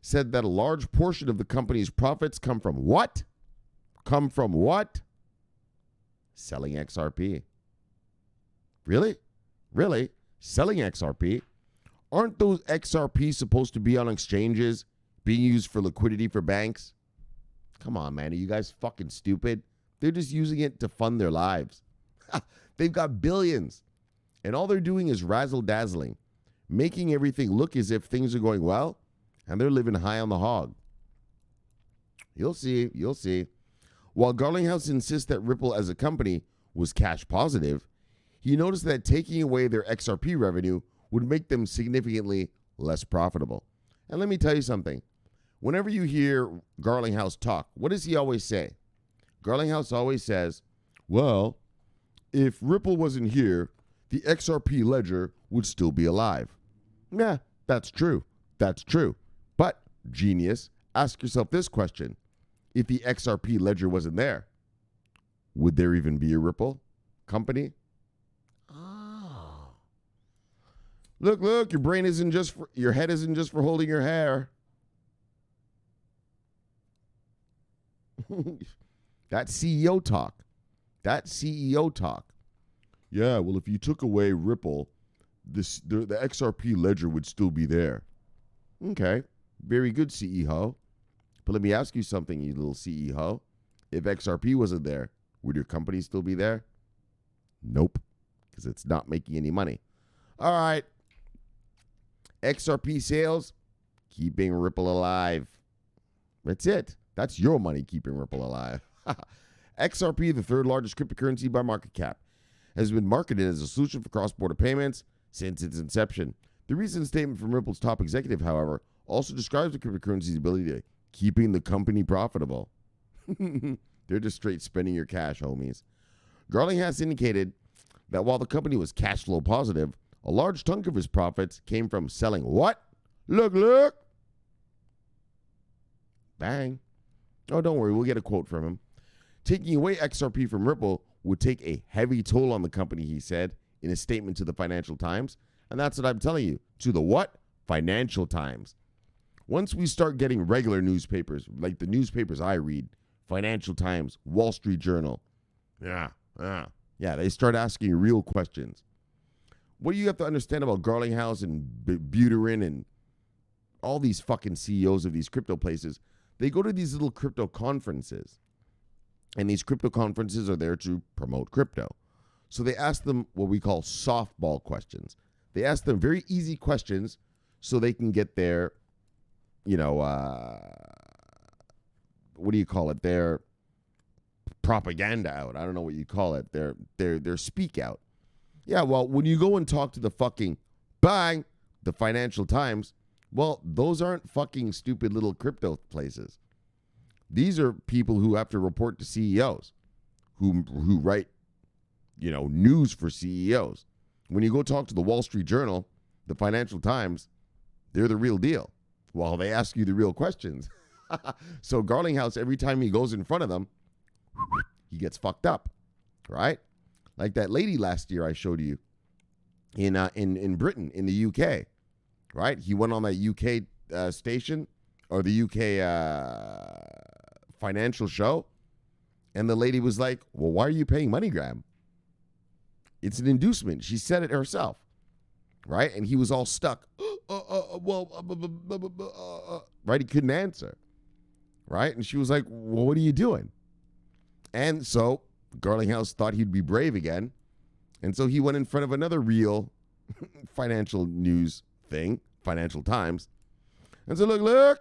said that a large portion of the company's profits come from what? Come from what? Selling XRP. Really? Really? Selling XRP? Aren't those XRP supposed to be on exchanges, being used for liquidity for banks? Come on, man. Are you guys fucking stupid? They're just using it to fund their lives. They've got billions. And all they're doing is razzle-dazzling, making everything look as if things are going well, and they're living high on the hog. You'll see. You'll see. While Garlinghouse insists that Ripple as a company was cash positive, he noticed that taking away their XRP revenue would make them significantly less profitable. And let me tell you something. Whenever you hear Garlinghouse talk, what does he always say? Garlinghouse always says, well, if Ripple wasn't here, the XRP ledger would still be alive. Yeah, that's true. That's true. But, genius, ask yourself this question. If the XRP ledger wasn't there, would there even be a Ripple company? Oh. Look, your brain isn't just for, your head isn't just for holding your hair. That CEO talk. That CEO talk. Yeah, well, if you took away Ripple, the XRP ledger would still be there. Okay, very good, CEO. But let me ask you something, you little CEO. If XRP wasn't there, would your company still be there? Nope, because it's not making any money. All right. XRP sales, keeping Ripple alive. That's it. That's your money keeping Ripple alive. XRP, the third largest cryptocurrency by market cap, has been marketed as a solution for cross-border payments since its inception. The recent statement from Ripple's top executive, however, also describes the cryptocurrency's ability to keeping the company profitable. They're just straight spending your cash, homies. Garlinghouse indicated that while the company was cash flow positive, a large chunk of his profits came from selling what? Look. Bang. Oh, don't worry. We'll get a quote from him. Taking away XRP from Ripple would take a heavy toll on the company, he said in a statement to the Financial Times. And that's what I'm telling you. To the what? Financial Times. Once we start getting regular newspapers, like the newspapers I read, Financial Times, Wall Street Journal, yeah, they start asking real questions. What do you have to understand about Garlinghouse and Buterin and all these fucking CEOs of these crypto places? They go to these little crypto conferences, and these crypto conferences are there to promote crypto. So they ask them what we call softball questions. They ask them very easy questions so they can get their, what do you call it? Their propaganda out. I don't know what you call it. Their speak out. Yeah, well, when you go and talk to the fucking the Financial Times, well, those aren't fucking stupid little crypto places. These are people who have to report to CEOs, who write, news for CEOs. When you go talk to the Wall Street Journal, the Financial Times, they're the real deal. Well, they ask you the real questions. So Garlinghouse, every time he goes in front of them, he gets fucked up, right? Like that lady last year I showed you in Britain, in the UK, right? He went on that UK station or the UK financial show, And the lady was like, well, why are you paying MoneyGram? It's an inducement. She said it herself, right? And he was all stuck. Right? He couldn't answer, right? And she was like, well, what are you doing? And so Garlinghouse thought he'd be brave again. And so he went in front of another real financial news thing, Financial Times, and said, look,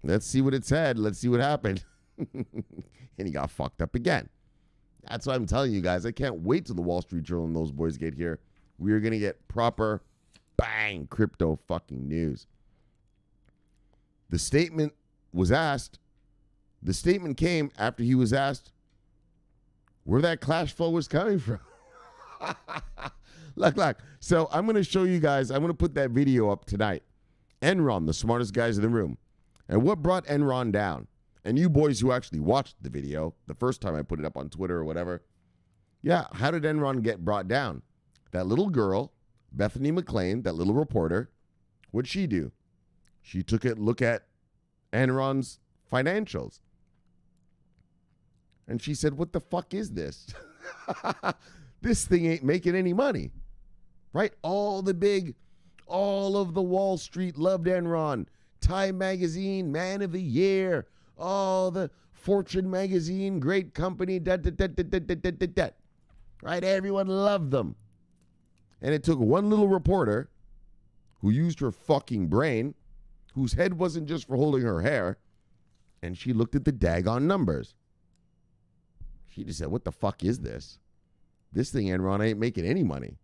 let's see what it said. Let's see what happened. And he got fucked up again. That's why I'm telling you guys, I can't wait till the Wall Street Journal and those boys get here. We are going to get proper, bang, crypto fucking news. The statement came after he was asked where that cash flow was coming from. Look. So I'm going to show you guys, I'm going to put that video up tonight. Enron, the smartest guys in the room. And what brought Enron down? And you boys who actually watched the video, the first time I put it up on Twitter or whatever. Yeah, how did Enron get brought down? That little girl, Bethany McLean, that little reporter, what'd she do? She took a look at Enron's financials. And she said, what the fuck is this? This thing ain't making any money. Right? All of the Wall Street loved Enron. Time Magazine, Man of the Year. All the Fortune Magazine, great company. Right? Everyone loved them. And it took one little reporter who used her fucking brain, whose head wasn't just for holding her hair, and she looked at the daggone numbers. She just said, what the fuck is this? This thing, Enron, ain't making any money.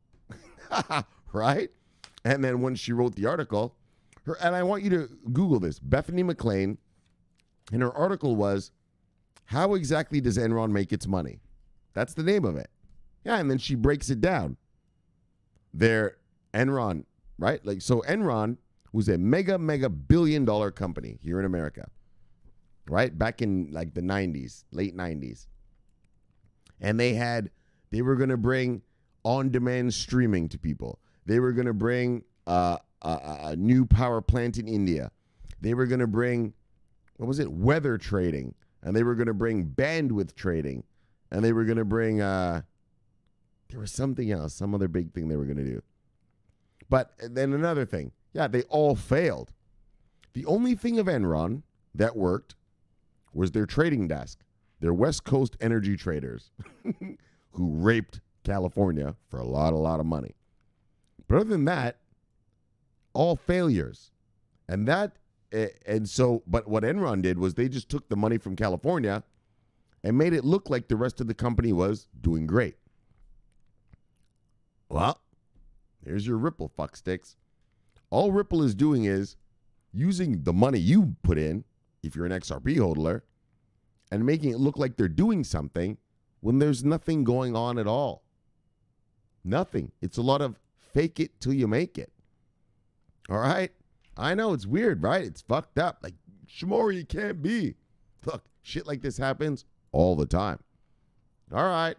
Right? And then when she wrote the article, and I want you to Google this, Bethany McLean, and her article was, how exactly does Enron make its money? That's the name of it. Yeah, and then she breaks it down. Enron, right? So Enron was a mega billion-dollar company here in America, right? Back in the 90s, late 90s. And they were going to bring on-demand streaming to people. They were going to bring a new power plant in India. They were going to bring, weather trading. And they were going to bring bandwidth trading. And they were going to bring, there was something else, some other big thing they were going to do. But then another thing. Yeah, they all failed. The only thing of Enron that worked was their trading desk. Their West Coast energy traders who raped California for a lot of money. But other than that, all failures. But what Enron did was they just took the money from California and made it look like the rest of the company was doing great. Well, here's your Ripple fucksticks. All Ripple is doing is using the money you put in, if you're an XRP holder, and making it look like they're doing something when there's nothing going on at all. Nothing. It's a lot of fake it till you make it. All right? I know it's weird, right? It's fucked up. Like, Shomari, it can't be. Look, shit like this happens all the time. All right.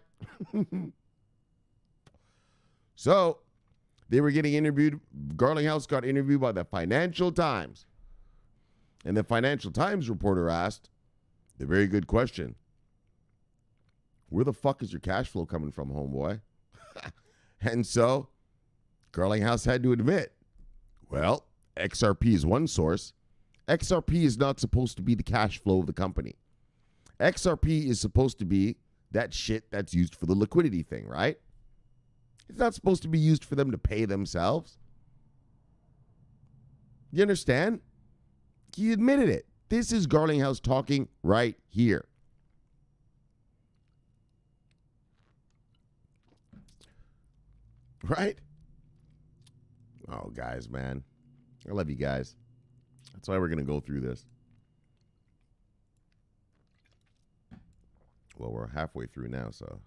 So, they were getting interviewed. Garlinghouse got interviewed by the Financial Times. And the Financial Times reporter asked the very good question. Where the fuck is your cash flow coming from, homeboy? And so, Garlinghouse had to admit, well, XRP is one source. XRP is not supposed to be the cash flow of the company. XRP is supposed to be that shit that's used for the liquidity thing, right? It's not supposed to be used for them to pay themselves. You understand? He admitted it. This is Garlinghouse talking right here. Right? Oh, guys, man. I love you guys. That's why we're going to go through this. Well, we're halfway through now, so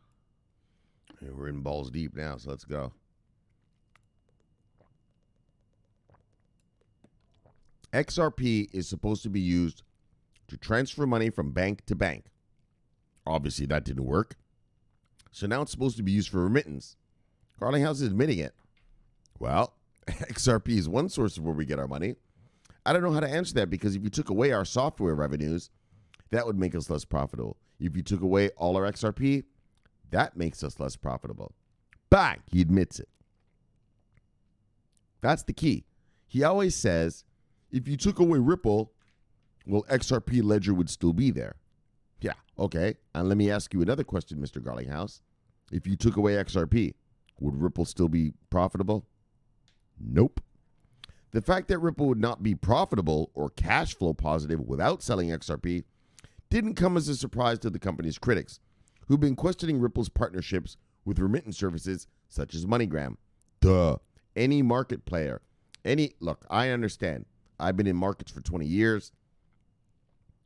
we're in balls deep now, so let's go. XRP is supposed to be used to transfer money from bank to bank. Obviously, that didn't work. So now it's supposed to be used for remittance. Garlinghouse is admitting it. Well, XRP is one source of where we get our money. I don't know how to answer that because if you took away our software revenues, that would make us less profitable. If you took away all our XRP, that makes us less profitable. Bang, he admits it. That's the key. He always says, if you took away Ripple, well, XRP ledger would still be there. Yeah, okay. And let me ask you another question, Mr. Garlinghouse. If you took away XRP, would Ripple still be profitable? Nope. The fact that Ripple would not be profitable or cash flow positive without selling XRP didn't come as a surprise to the company's critics, who've been questioning Ripple's partnerships with remittance services such as MoneyGram. Duh. Any market player. Look, I understand. I've been in markets for 20 years.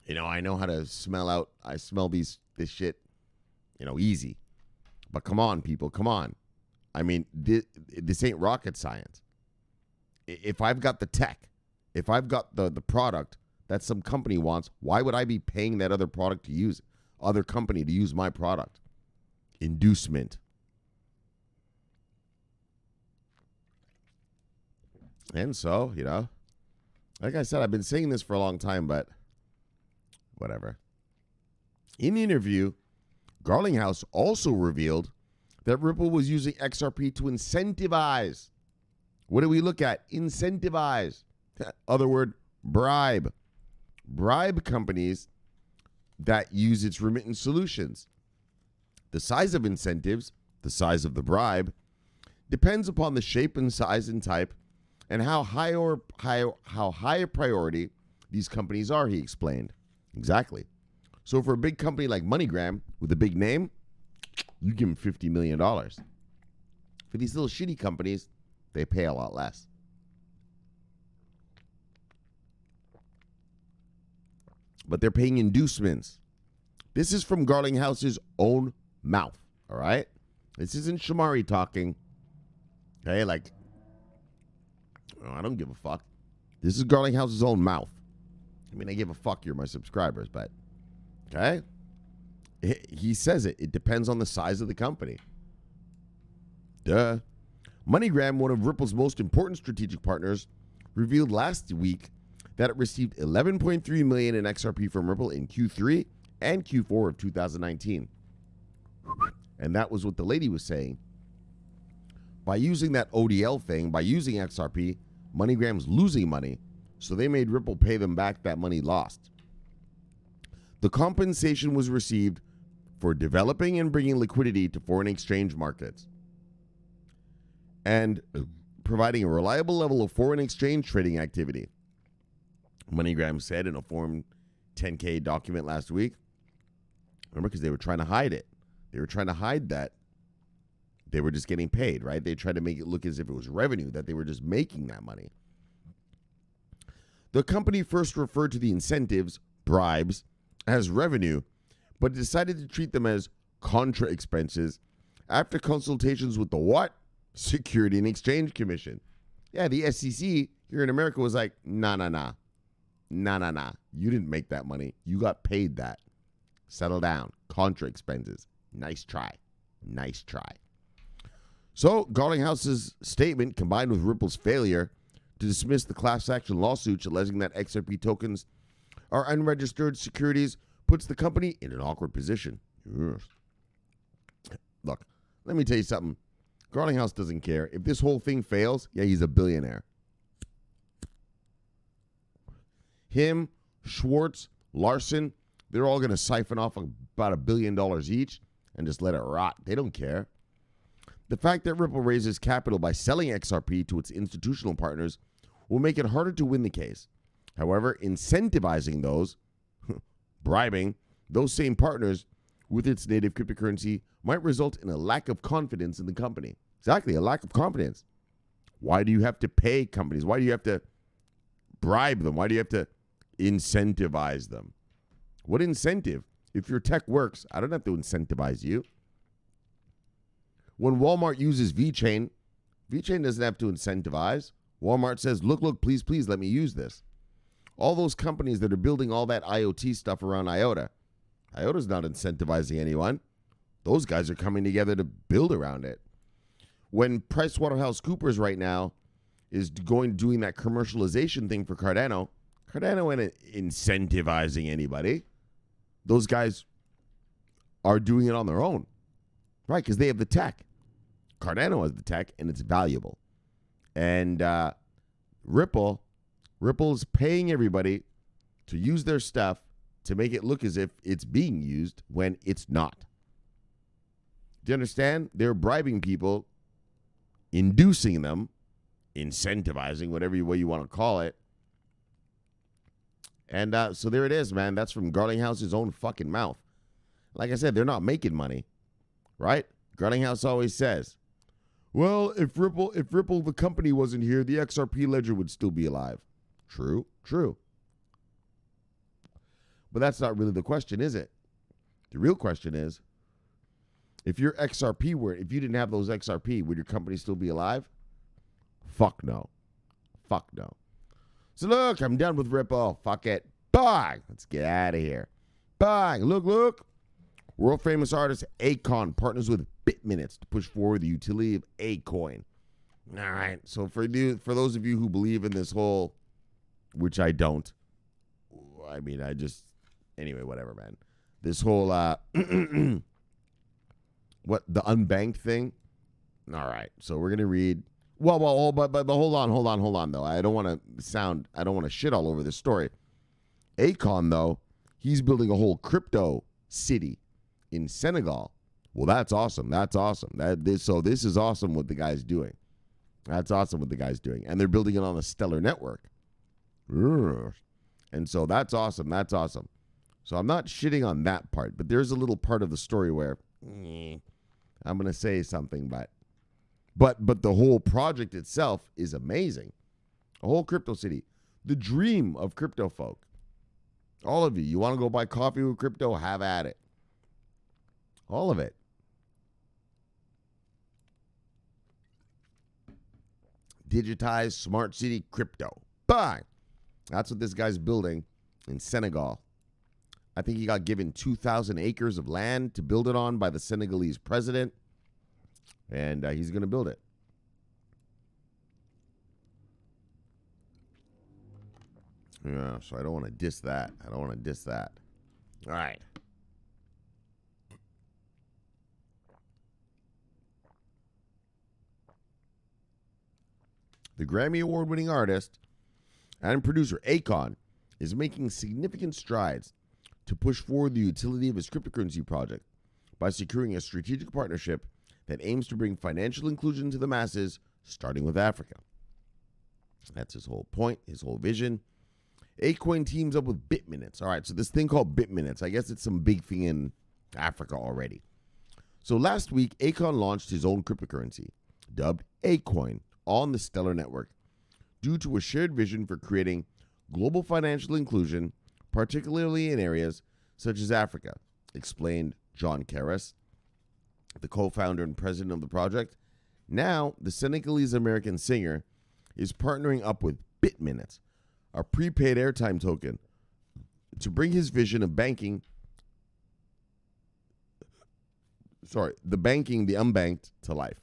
I know how to I smell this shit, easy. But come on, people, come on. I mean, this ain't rocket science. If I've got the tech, if I've got the product that some company wants, why would I be paying that other company to use my product? Inducement. And so, like I said, I've been saying this for a long time, but whatever. In the interview, Garlinghouse also revealed that Ripple was using XRP to incentivize. What do we look at? Incentivize. Other word, bribe. Bribe companies that use its remittance solutions. The size of incentives, the size of the bribe, depends upon the shape and size and type and how high a priority these companies are, he explained. Exactly. So for a big company like MoneyGram with a big name, you give them $50 million. For these little shitty companies, they pay a lot less. But they're paying inducements. This is from Garlinghouse's own mouth, all right? This isn't Shomari talking. Okay, I don't give a fuck. This is Garlinghouse's own mouth. I mean, I give a fuck, you're my subscribers, but, okay? He says it. It depends on the size of the company. Duh. MoneyGram, one of Ripple's most important strategic partners, revealed last week that it received $11.3 million in XRP from Ripple in Q3 and Q4 of 2019. And that was what the lady was saying. By using that ODL thing, by using XRP, MoneyGram's losing money, so they made Ripple pay them back that money lost. The compensation was received for developing and bringing liquidity to foreign exchange markets and providing a reliable level of foreign exchange trading activity. MoneyGram said in a Form 10-K document last week. Remember, because they were trying to hide it. They were trying to hide that they were just getting paid, right? They tried to make it look as if it was revenue, that they were just making that money. The company first referred to the incentives, bribes, as revenue, but decided to treat them as contra expenses after consultations with the what? Security and Exchange Commission. Yeah, the SEC here in America was like, nah. You didn't make that money. You got paid that. Settle down. Contra expenses. Nice try. So, Garlinghouse's statement, combined with Ripple's failure to dismiss the class action lawsuits alleging that XRP tokens are unregistered securities, puts the company in an awkward position. Yes. Look, let me tell you something. Garlinghouse doesn't care. If this whole thing fails, yeah, he's a billionaire. Him, Schwartz, Larson, they're all going to siphon off about $1 billion each and just let it rot. They don't care. The fact that Ripple raises capital by selling XRP to its institutional partners will make it harder to win the case. However, incentivizing those, bribing those same partners with its native cryptocurrency might result in a lack of confidence in the company. Exactly, a lack of confidence. Why do you have to pay companies? Why do you have to bribe them? Why do you have to incentivize them? What incentive? If your tech works, I don't have to incentivize you. When Walmart uses VeChain, VeChain doesn't have to incentivize. Walmart says, look, please, let me use this. All those companies that are building all that IoT stuff around IOTA, IOTA's not incentivizing anyone. Those guys are coming together to build around it. When PricewaterhouseCoopers right now is doing that commercialization thing for Cardano ain't incentivizing anybody. those guys are doing it on their own, right? Because they have the tech. Cardano has the tech, and it's valuable. And Ripple's paying everybody to use their stuff to make it look as if it's being used when it's not. Do you understand? They're bribing people, inducing them, incentivizing, whatever way you want to call it. And so there it is, man. That's from Garlinghouse's own fucking mouth. Like I said, they're not making money, right? Garlinghouse always says, well, if Ripple, the company, wasn't here, the XRP ledger would still be alive. True. But that's not really the question, is it? The real question is, if your XRP if you didn't have those XRP, would your company still be alive? Fuck no. So look, I'm done with Ripple. Fuck it. Bye. Let's get out of here. Bye. Look. World famous artist Akon partners with BitMinutes to push forward the utility of Akoin. All right. So for those of you who believe in this whole, which I don't, anyway, whatever, man. This whole, the unbanked thing. All right. So we're going to read. But hold on, though. I don't want to shit all over this story. Akon, though, he's building a whole crypto city in Senegal. Well, that's awesome. So this is awesome what the guy's doing. That's awesome what the guy's doing. And they're building it on a stellar network. And so that's awesome. So I'm not shitting on that part, but there's a little part of the story where I'm going to say something, but the whole project itself is amazing. A whole crypto city. The dream of crypto folk. All of you want to go buy coffee with crypto? Have at it. All of it. Digitized smart city crypto. Bye. That's what this guy's building in Senegal. I think he got given 2,000 acres of land to build it on by the Senegalese president. And he's going to build it. Yeah, so I don't want to diss that. All right. The Grammy Award-winning artist and producer Akon is making significant strides to push forward the utility of his cryptocurrency project by securing a strategic partnership that aims to bring financial inclusion to the masses, starting with Africa. That's his whole point, his whole vision. Akoin teams up with BitMinutes. All right, so this thing called BitMinutes, I guess it's some big thing in Africa already. So last week, Akon launched his own cryptocurrency, dubbed Akoin, on the Stellar Network, due to a shared vision for creating global financial inclusion, particularly in areas such as Africa, explained John Karras, the co-founder and president of the project. Now, the Senegalese-American singer is partnering up with BitMinutes, a prepaid airtime token, to bring his vision of the unbanked to life.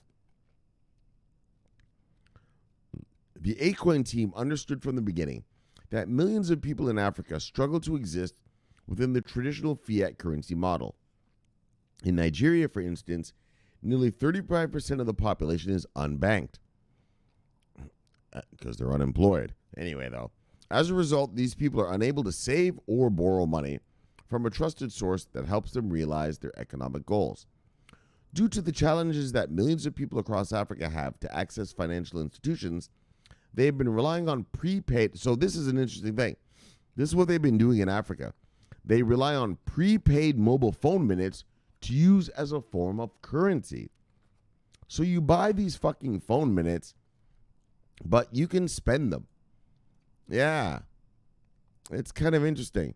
The Akoin team understood from the beginning that millions of people in Africa struggle to exist within the traditional fiat currency model. In Nigeria, for instance, nearly 35% of the population is unbanked because they're unemployed. Anyway, though, as a result, these people are unable to save or borrow money from a trusted source that helps them realize their economic goals. Due to the challenges that millions of people across Africa have to access financial institutions, they've been relying on prepaid. So this is an interesting thing. This is what they've been doing in Africa. They rely on prepaid mobile phone minutes to use as a form of currency. So you buy these fucking phone minutes, but you can spend them. Yeah. It's kind of interesting.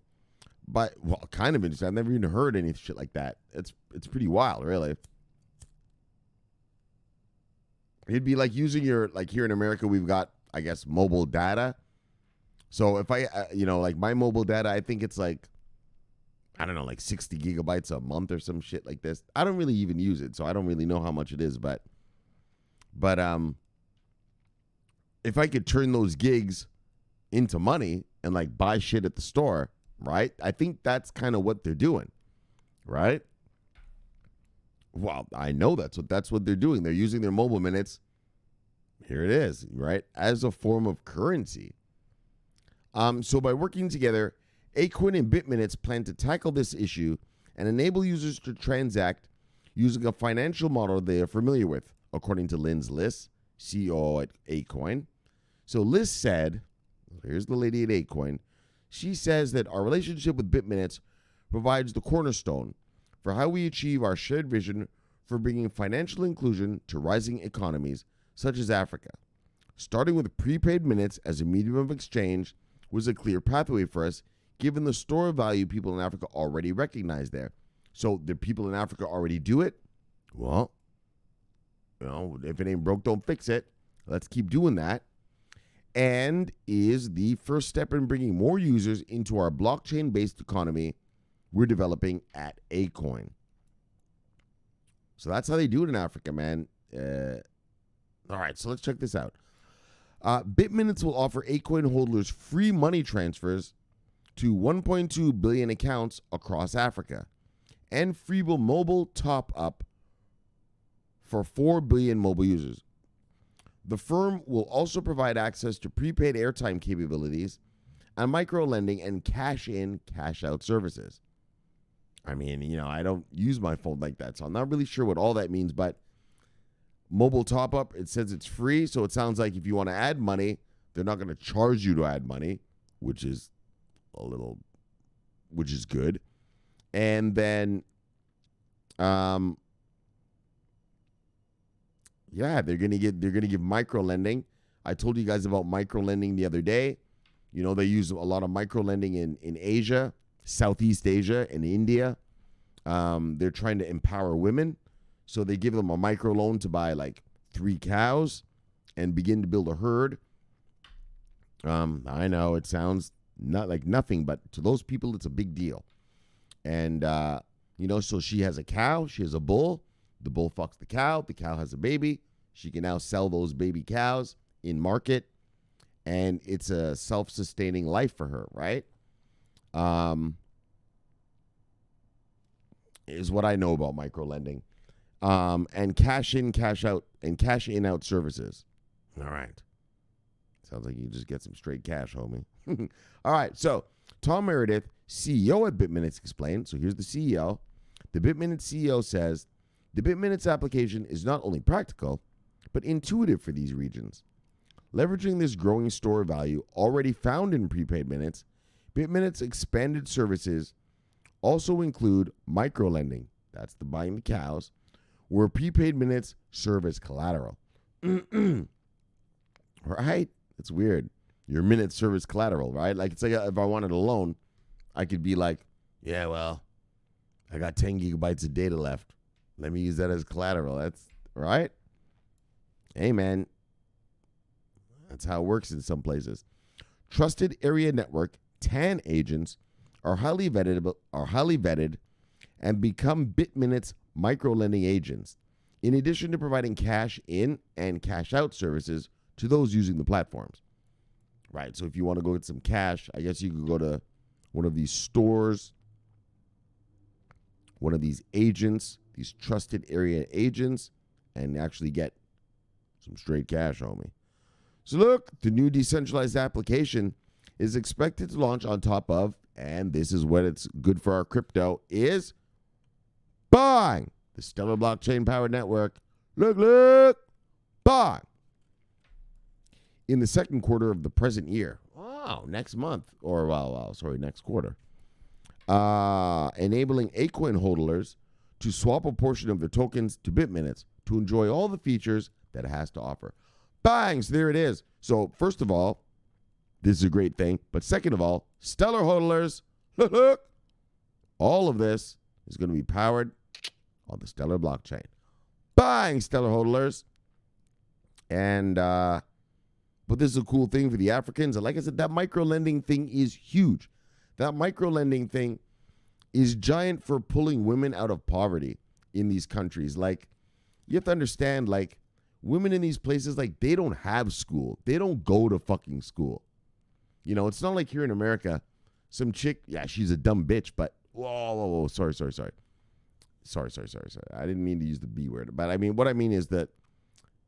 Kind of interesting. I've never even heard any shit like that. It's pretty wild, really. It'd be like using here in America, we've got, I guess, mobile data. So if I, like my mobile data, I think it's like 60 gigabytes a month or some shit like this. I don't really even use it, so I don't really know how much it is, but if I could turn those gigs into money and like buy shit at the store, right? I think that's kind of what they're doing, right? Well, I know that's what they're doing. They're using their mobile minutes. Here it is, right? As a form of currency. So by working together, Akoin and BitMinutes plan to tackle this issue and enable users to transact using a financial model they are familiar with, according to Liz Liss, CEO at Akoin. So Liz said, here's the lady at Akoin, she says that our relationship with BitMinutes provides the cornerstone for how we achieve our shared vision for bringing financial inclusion to rising economies such as Africa. Starting with prepaid minutes as a medium of exchange was a clear pathway for us, given the store of value people in Africa already recognize there. So the people in Africa already do it. Well, if it ain't broke, don't fix it. Let's keep doing that. And is the first step in bringing more users into our blockchain-based economy we're developing at Akoin. So that's how they do it in Africa, man. All right, so let's check this out. BitMinutes will offer Akoin holders free money transfers to 1.2 billion accounts across Africa and free mobile top-up for 4 billion mobile users. The firm will also provide access to prepaid airtime capabilities and micro-lending and cash-in, cash-out services. I mean, I don't use my phone like that, so I'm not really sure what all that means, but mobile top-up, it says it's free, so it sounds like if you want to add money, they're not going to charge you to add money, which is good. And then, they're gonna give micro lending. I told you guys about micro lending the other day. They use a lot of micro lending in Asia, Southeast Asia, and India. They're trying to empower women, so they give them a micro loan to buy like 3 cows and begin to build a herd. I know it sounds not like nothing, but to those people, it's a big deal. And so she has a cow, she has a bull. The bull fucks the cow has a baby. She can now sell those baby cows in market, and it's a self-sustaining life for her, right? Is what I know about micro-lending. And cash in, cash out, and cash in out services. All right. Sounds like you just get some straight cash, homie. All right, so Tom Meredith, CEO at BitMinutes, explained. So here's the CEO. The BitMinutes CEO says, the BitMinutes application is not only practical, but intuitive for these regions. Leveraging this growing store of value already found in prepaid minutes, BitMinutes' expanded services also include microlending, that's the buying the cows, where prepaid minutes serve as collateral. Right? It's weird. Your minutes serve as collateral, right? Like, it's like if I wanted a loan, I could be like, yeah, well, I got 10 gigabytes of data left. Let me use that as collateral. That's right. Hey, man. That's how it works in some places. Trusted Area Network TAN agents are highly vetted and become BitMinutes micro-lending agents, in addition to providing cash in and cash out services to those using the platforms. Right, so if you want to go get some cash, I guess you could go to one of these stores, one of these agents, these trusted area agents, and actually get some straight cash, homie. So look, the new decentralized application is expected to launch on top of, and this is what it's good for our crypto, is bang! The Stellar blockchain-powered network. Look, bang! In the second quarter of the present year. Wow, next month. Or, next quarter. Enabling Akoin holders to swap a portion of their tokens to BitMinutes to enjoy all the features that it has to offer. Bang! So there it is. So first of all, this is a great thing. But second of all, Stellar holders, look, all of this is going to be powered on the Stellar blockchain. Bang! Stellar holders. And, but this is a cool thing for the Africans. And like I said, that micro-lending thing is huge. That micro-lending thing is giant for pulling women out of poverty in these countries. Like, you have to understand, like, women in these places, like, they don't have school. They don't go to fucking school. It's not like here in America, some chick. Yeah, she's a dumb bitch, but whoa. Sorry. I didn't mean to use the B word. But I mean, what I mean is that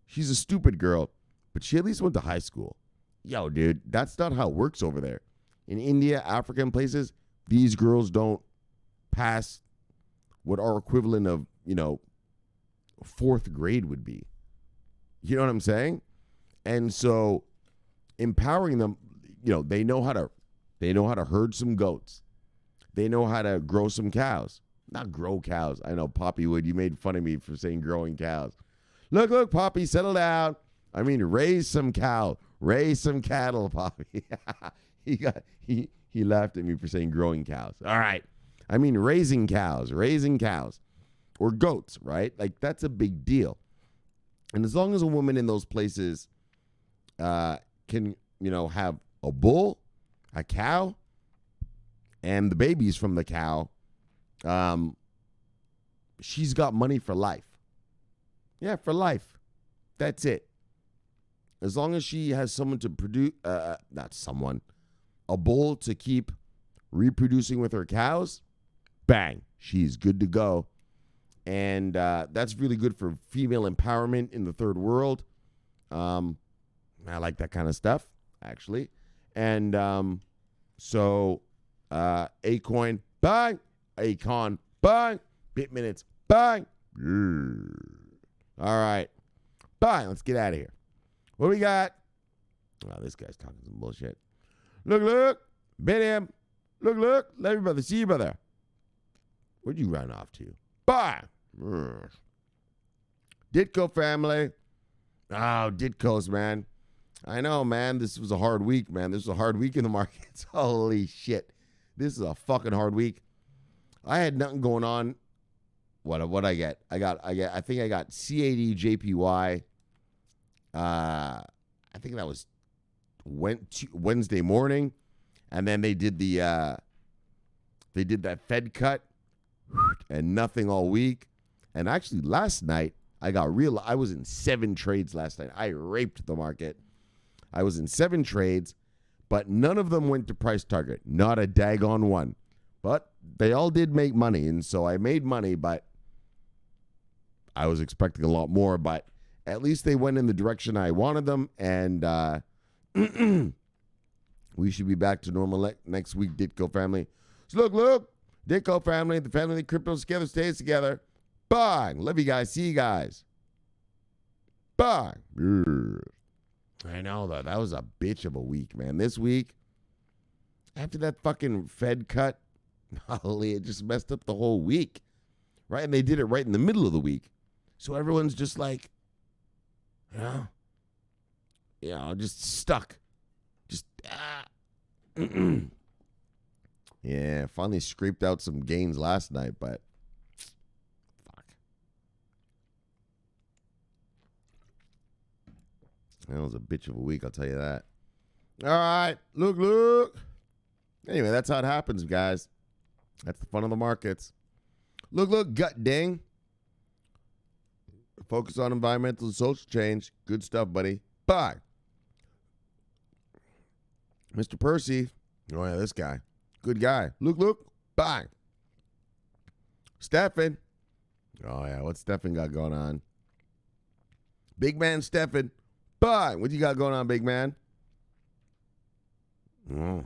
she's a stupid girl, but she at least went to high school. Yo, dude, that's not how it works over there. In India, African places, these girls don't pass what our equivalent of, fourth grade would be. You know what I'm saying? And so empowering them, they know how to herd some goats. They know how to grow some cows. Not grow cows. I know, Poppy Wood, you made fun of me for saying growing cows. Look, Poppy, settle down. I mean, raise some cow. Raise some cattle, Poppy. He laughed at me for saying growing cows. All right. I mean, raising cows. Or goats, right? Like, that's a big deal. And as long as a woman in those places can, have a bull, a cow, and the babies from the cow, she's got money for life. Yeah, for life. That's it. As long as she has someone to produce, not someone, a bull to keep reproducing with her cows, bang, she's good to go. And that's really good for female empowerment in the third world. I like that kind of stuff, actually. And so Akoin, bang. Akon, bang. BitMinutes, bang. All right. Bang. Let's get out of here. What we got? Oh, this guy's talking some bullshit. Look. Bet him. Look. Let me brother see you, brother. Where'd you run off to? Bang. Ditko family. Oh, Ditkos, man. I know, man. This was a hard week, man. This was a hard week in the markets. Holy shit. This is a fucking hard week. I had nothing going on. What I get? I think I got CAD JPY. I think that was Wednesday morning. And then they did that Fed cut and nothing all week. And actually last night I was in 7 trades last night. I raped the market. I was in 7 trades, but none of them went to price target. Not a daggone one. But they all did make money. And so I made money, but I was expecting a lot more. But at least they went in the direction I wanted them. And we should be back to normal next week, Ditko family. So look. Ditko family, the family that crypto's together stays together. Bang. Love you guys. See you guys. Bang. I know, though. That was a bitch of a week, man. This week, after that fucking Fed cut, holy, it just messed up the whole week. Right? And they did it right in the middle of the week. So everyone's just like, just stuck. Just, Yeah, finally scraped out some gains last night, but fuck. That was a bitch of a week, I'll tell you that. All right, look. Anyway, that's how it happens, guys. That's the fun of the markets. Look, gut ding. Focus on environmental and social change. Good stuff, buddy. Bye. Mr. Percy. Oh, yeah, this guy. Good guy. Look. Bang. Stefan. Oh, yeah. What's Stefan got going on? Big man Stefan. Bang. What you got going on, big man? Oh.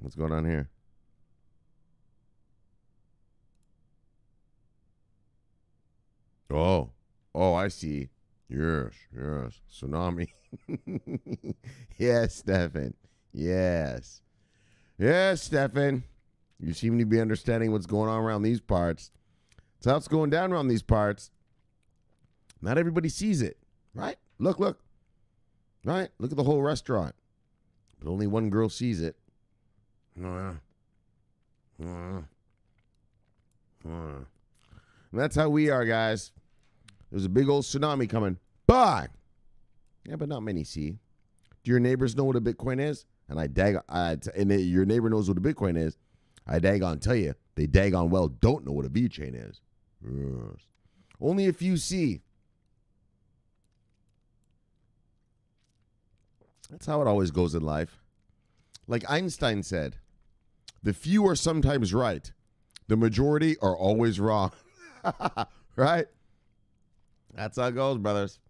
What's going on here? Oh, I see. Yes. Tsunami. Yes, Stefan. Yes, Stefan. You seem to be understanding what's going on around these parts. So what's going down around these parts. Not everybody sees it, right? Look. Right? Look at the whole restaurant. But only one girl sees it. And that's how we are, guys. There's a big old tsunami coming. Bye. Yeah, but not many see. Do your neighbors know what a Bitcoin is? And your neighbor knows what a Bitcoin is. I daggone tell you, they daggone well don't know what a VeChain is. Yes. Only a few see. That's how it always goes in life. Like Einstein said, the few are sometimes right. The majority are always wrong. Right? That's how it goes, brothers.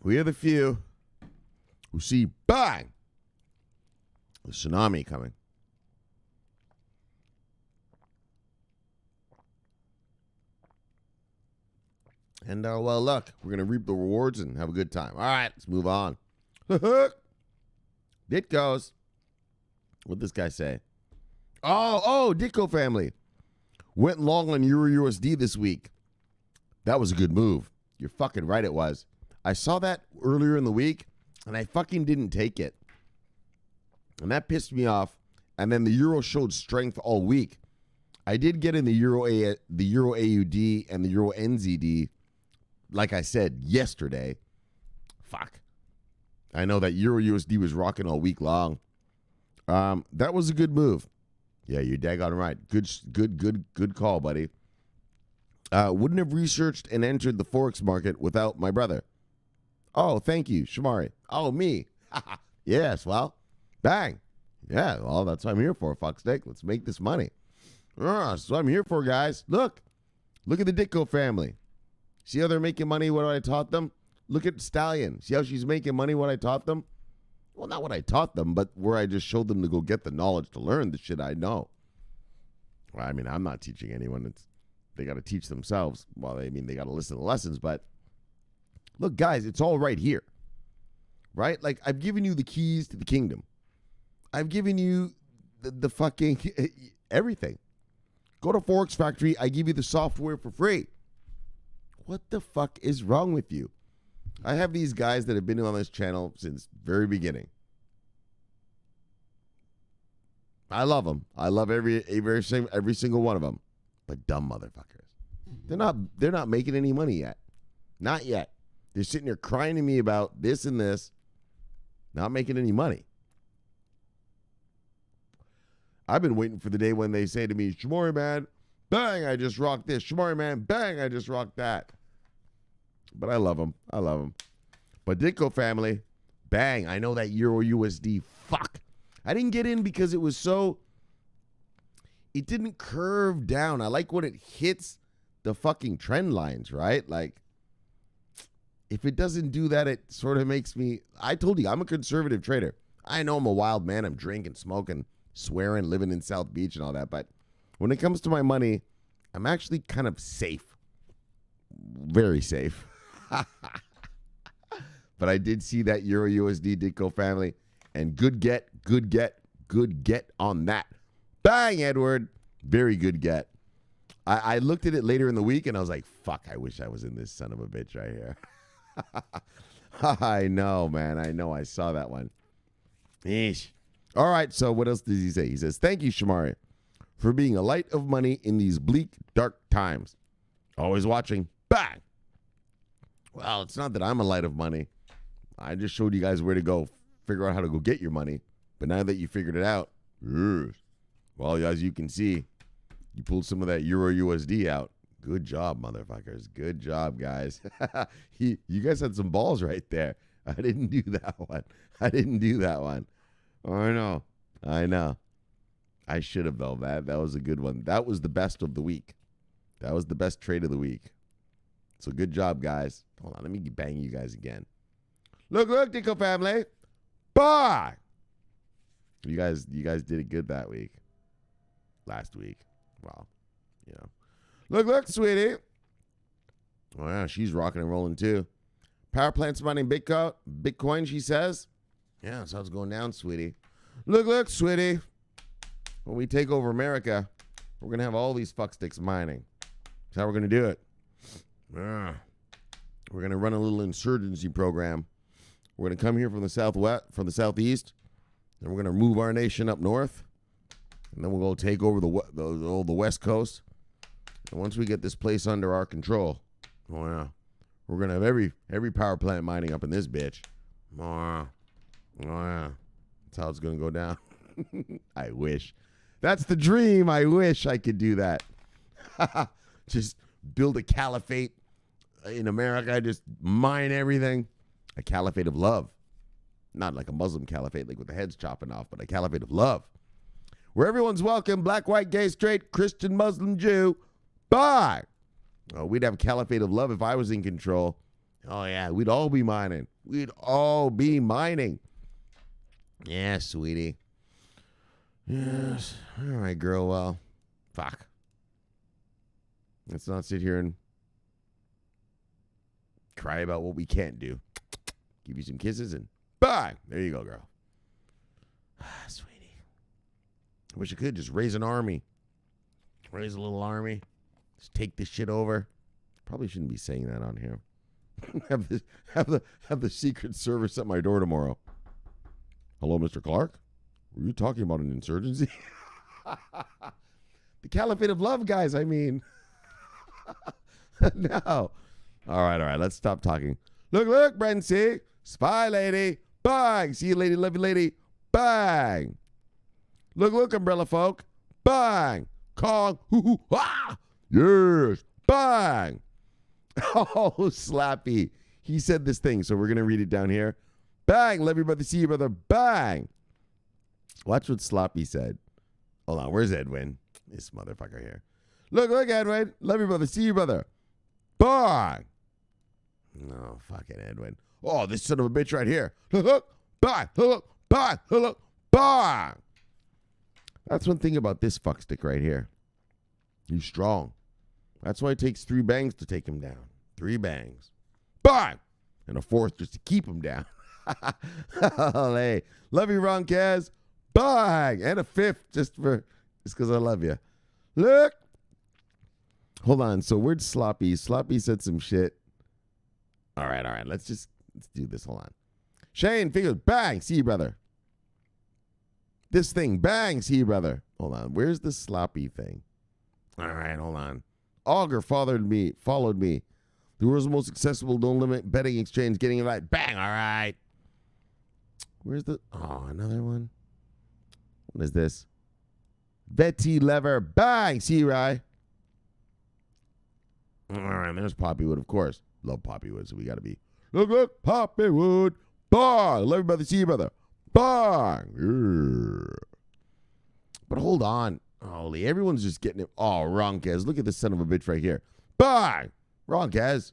We are the few who see, bang, the tsunami coming. And, well, look, we're going to reap the rewards and have a good time. All right, let's move on. It goes. What'd this guy say? Oh, Ditko family. Went long on EURUSD this week. That was a good move. You're fucking right it was. I saw that earlier in the week, and I fucking didn't take it. And that pissed me off. And then the euro showed strength all week. I did get in the Euro AUD and the Euro NZD, like I said, yesterday. Fuck. I know that EURUSD was rocking all week long. That was a good move. Yeah, you're daggone right. Good call, buddy. Wouldn't have researched and entered the Forex market without my brother. Oh, thank you, Shomari. Oh, me. Yes, well, bang. Yeah, well, that's what I'm here for, fuck's sake. Let's make this money. That's what I'm here for, guys. Look at the Ditko family. See how they're making money, what I taught them? Look at Stallion. See how she's making money, what I taught them? Well, not what I taught them, but where I just showed them to go get the knowledge to learn the shit I know. Well, I mean, I'm not teaching anyone. They got to teach themselves. Well, they got to listen to lessons, but look, guys, it's all right here, right? Like, I've given you the keys to the kingdom. I've given you the fucking everything. Go to Forex Factory. I give you the software for free. What the fuck is wrong with you? I have these guys that have been on this channel since very beginning. I love them. I love every single one of them. But dumb motherfuckers. They're not making any money yet. Not yet. They're sitting there crying to me about this and this. Not making any money. I've been waiting for the day when they say to me, Shomari, man, bang, I just rocked this. Shomari, man, bang, I just rocked that. But I love them. But Ditko family, bang, I know that EURUSD, fuck. I didn't get in because it didn't curve down. I like when it hits the fucking trend lines, right? Like, if it doesn't do that, it sort of makes me, I told you, I'm a conservative trader. I know I'm a wild man. I'm drinking, smoking, swearing, living in South Beach and all that. But when it comes to my money, I'm actually kind of safe. Very safe. But I did see that EURUSD Ditko family, and good get on that. Bang, Edward. Very good get. I looked at it later in the week, and I was like, fuck, I wish I was in this son of a bitch right here. I know, man. I know. I saw that one. Eesh. All right, so what else does he say? He says, thank you, Shomari, for being a light of money in these bleak, dark times. Always watching. Bang. Well, it's not that I'm a light of money. I just showed you guys where to go, figure out how to go get your money. But now that you figured it out, well, as you can see, you pulled some of that EURUSD out. Good job, motherfuckers. Good job, guys. You guys had some balls right there. I didn't do that one. I know. I should have, though. That was a good one. That was the best of the week. That was the best trade of the week. So good job, guys. Hold on, let me bang you guys again. Look, Ditko family. Bye. You guys did it good that week. Last week. Well, you know. Look, sweetie. Oh, yeah, she's rocking and rolling, too. Power plants mining Bitcoin, she says. Yeah, that's how it's going down, sweetie. Look, sweetie. When we take over America, we're going to have all these fucksticks mining. That's how we're going to do it. We're going to run a little insurgency program. We're going to come here from the southeast, and we're going to move our nation up north, and then we'll go take over the West Coast. And once we get this place under our control, we're going to have every power plant mining up in this bitch. That's how it's going to go down. I wish. That's the dream. I wish I could do that. Just build a caliphate in America. Just mine everything. A caliphate of love. not like a Muslim caliphate, like with the heads chopping off, but a caliphate of love, where everyone's welcome, black, white, gay, straight, Christian, Muslim, Jew. Bye. Oh, we'd have a caliphate of love if I was in control. Oh, yeah, we'd all be mining. We'd all be mining. Yeah, sweetie. Yes. All right, girl. Well, fuck. Let's not sit here and cry about what we can't do. Give you some kisses and bye. There you go, girl. Sweetie. I wish I could just raise an army. Raise a little army. Just take this shit over. Probably shouldn't be saying that on here. have the Secret Service at my door tomorrow. Hello, Mr. Clarke? Were you talking about an insurgency? The Caliphate of Love, guys, I mean. No. All right. Let's stop talking. Look, Brency. Spy lady. Bang. See you, lady. Love you, lady. Bang. Look, umbrella folk. Bang. Kong. Hoo, ah. Yes. Bang. Oh, Slappy. He said this thing, so we're going to read it down here. Bang. Love you, brother. See you, brother. Bang. Watch what Sloppy said. Hold on. Where's Edwin? This motherfucker here. Look, Edwin. Love you, brother. See you, brother. Bang. No, fucking Edwin. Oh, this son of a bitch right here. Look. Bang. Look. Bang. Look. Bang. That's one thing about this fuckstick right here. He's strong. That's why it takes 3 bangs to take him down. 3 bangs. Bang. And a 4th just to keep him down. Hey. Love you, Ron Kaz. Bang. And a 5th just because I love you. Look. Hold on. So where'd Sloppy? Sloppy said some shit. All right. Let's do this. Hold on. Shane figures. Bang. See you, brother. This thing. Bang. See you, brother. Hold on. Where's the Sloppy thing? All right. Hold on. Augur followed me. The world's most accessible, no limit betting exchange. Getting it right. Bang. All right. Where's the? Oh, another one. What is this? Betty Lever. Bang. See you, right? All right. There's Poppywood, of course. Love Poppywood, so we got to be. Look, Poppywood. Bang. Love you, brother. See you, brother. Bang. Yeah. But hold on. Holy, everyone's just getting it. Oh, wrong, Kaz. Look at this son of a bitch right here. Bang. Wrong, Kaz.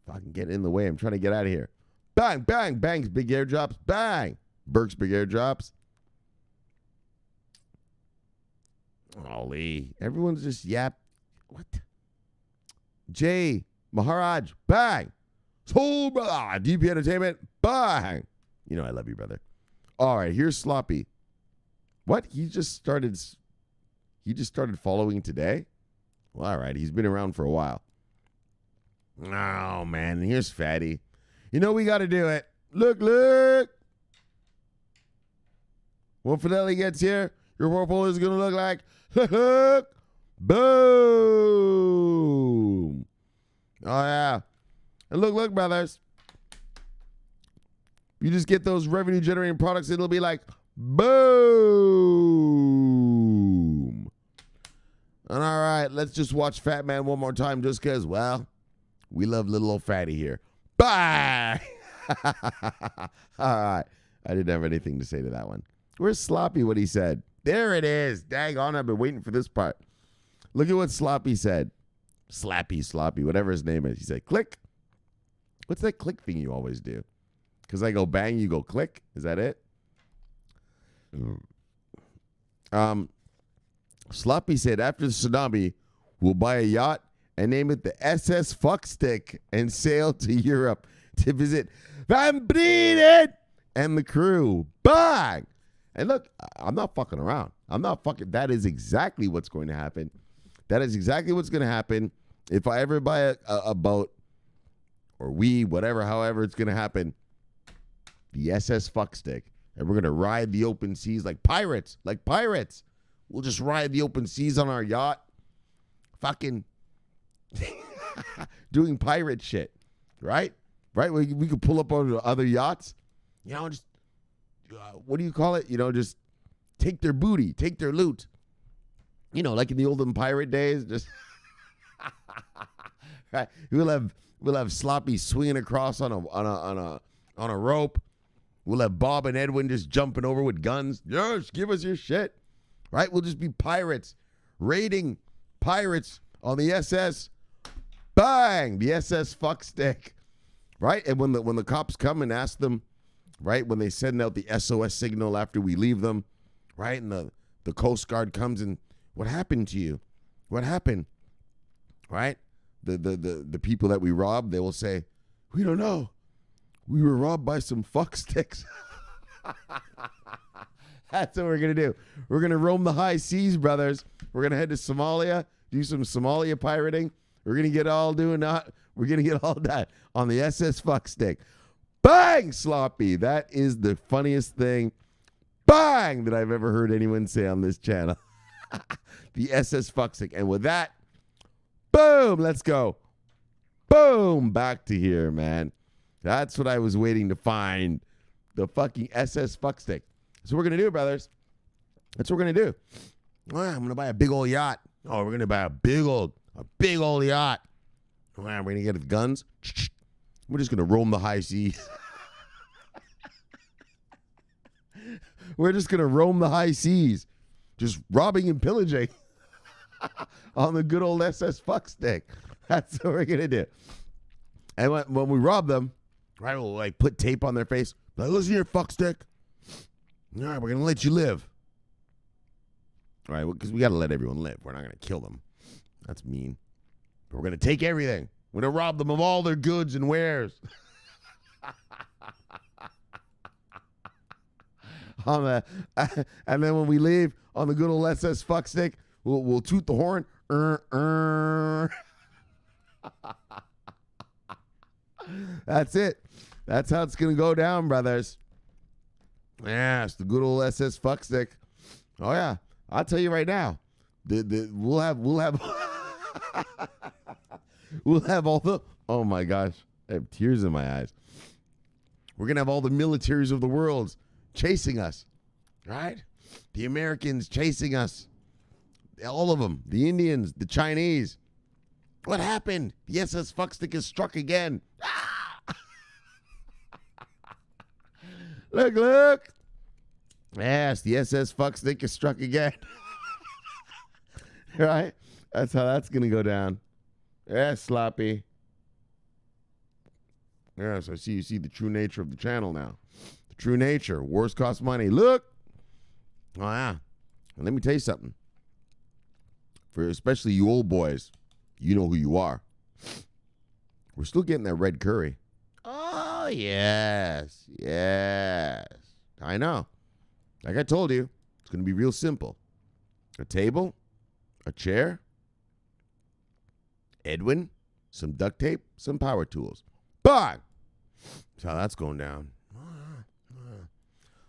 Fucking get in the way. I'm trying to get out of here. Bang, bang, bangs. Big airdrops. Bang. Burke's big airdrops. Holy. Everyone's just yap. What? Jay. Maharaj. Bang. Soul, brother. DP Entertainment. Bang. You know I love you, brother. All right, here's Sloppy. What? He just started following today? Well, all right. He's been around for a while. Oh, man. And here's Fatty. You know we got to do it. Look. When Fidelity gets here, your portfolio is going to look like, look. Boom. Oh, yeah. And look, brothers. You just get those revenue-generating products, it'll be like, boom. And all right, let's just watch Fat Man one more time just because, well, we love little old Fatty here. Bye. All right. I didn't have anything to say to that one. Where's Sloppy, what he said? There it is. Dang on, I've been waiting for this part. Look at what Sloppy said. Sloppy, whatever his name is. He said, click. What's that click thing you always do? Because I go bang, you go click. Is that it? Sloppy said, after the tsunami, we'll buy a yacht and name it the SS Fuckstick and sail to Europe to visit Van Breden and the crew. Bang! And look, I'm not fucking around. That is exactly what's going to happen. That is exactly what's going to happen if I ever buy a boat or however it's going to happen. The SS Fuckstick. And we're going to ride the open seas like pirates. We'll just ride the open seas on our yacht. Fucking doing pirate shit. Right? We could pull up on other yachts. You know, just, what do you call it? You know, just take their booty, take their loot. You know, like in the olden pirate days. Just right? We'll have Sloppy swinging across on a rope. We'll have Bob and Edwin just jumping over with guns. Yes, give us your shit. Right? We'll just be pirates. Raiding pirates on the SS. Bang! The SS fuckstick. Right? And when the cops come and ask them, right, when they send out the SOS signal after we leave them, right, and the Coast Guard comes and, what happened to you? What happened? Right? The people that we robbed, they will say, we don't know. We were robbed by some fucksticks. That's what we're going to do. We're going to roam the high seas, brothers. We're going to head to Somalia, do some Somalia pirating. We're going to get all that on the SS fuckstick. Bang, sloppy. That is the funniest thing, bang, that I've ever heard anyone say on this channel. The SS fuckstick. And with that, boom, let's go. Boom, back to here, man. That's what I was waiting to find. The fucking SS fuckstick. That's what we're going to do, brothers. That's what we're going to do. Oh, I'm going to buy a big old yacht. Oh, we're going to buy a big old yacht. Oh, we're going to get the guns. We're just going to roam the high seas. We're just going to roam the high seas. Just robbing and pillaging on the good old SS fuckstick. That's what we're going to do. And when we rob them, right, we'll like put tape on their face. Like, listen here, fuckstick. All right, we're going to let you live. All right, because we got to let everyone live. We're not going to kill them. That's mean. But we're going to take everything. We're going to rob them of all their goods and wares. And then when we leave on the good old SS fuckstick, we'll toot the horn. That's it. That's how it's going to go down, brothers. Yeah, it's the good old SS fuckstick. Oh, yeah. I'll tell you right now. We'll have we'll have all the, oh my gosh, I have tears in my eyes. We're going to have all the militaries of the world chasing us, right? The Americans chasing us. All of them. The Indians, the Chinese. What happened? The SS fuckstick is struck again. Look. Yes, the SS fuckstick is struck again. Right? That's how that's going to go down. Yeah, sloppy. Yes, you see the true nature of the channel now. The true nature. Wars cost money. Look. Oh, yeah. And let me tell you something. For especially you old boys, you know who you are. We're still getting that red curry. Oh, yes. Yes. I know. Like I told you, it's going to be real simple. A table, a chair, Edwin, some duct tape, some power tools. Bang! That's how that's going down.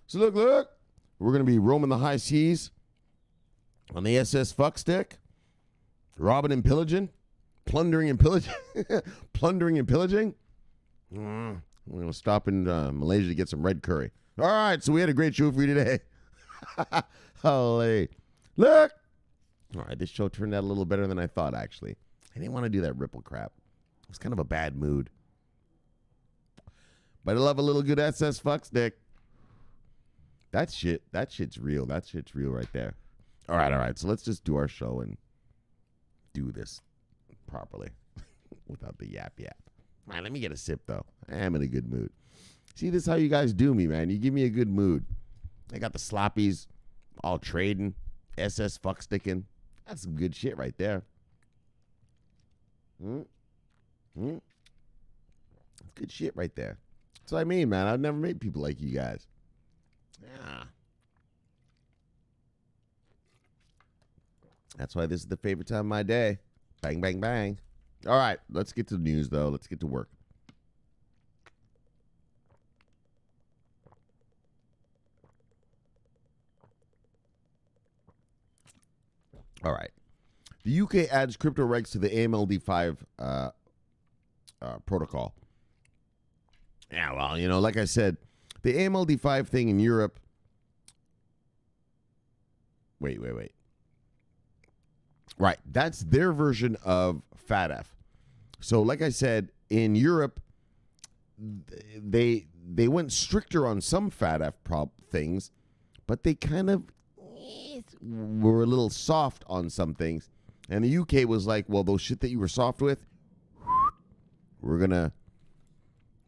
So look. We're going to be roaming the high seas on the SS fuckstick, robbing and pillaging, plundering and pillaging. We're going to stop in Malaysia to get some red curry. All right, so we had a great show for you today. Holy. Look. All right, this show turned out a little better than I thought, actually. I didn't want to do that ripple crap. It was kind of a bad mood. But I love a little good SS fuckstick. That shit's real. That shit's real right there. All right. So let's just do our show and do this properly without the yap. All right, let me get a sip, though. I am in a good mood. See, this is how you guys do me, man. You give me a good mood. I got the sloppies all trading, SS fucksticking. That's some good shit right there. That's good shit right there. That's what I mean, man. I've never met people like you guys. Yeah. That's why this is the favorite time of my day. Bang, bang, bang. All right, let's get to the news, though. Let's get to work. All right. The UK adds crypto regs to the AMLD5 protocol. Yeah, well, like I said, the AMLD5 thing in Europe. Wait. Right. That's their version of FATF. So, like I said, in Europe, they went stricter on some fat F prop things, but they kind of were a little soft on some things. And the UK was like, well, those shit that you were soft with, we're not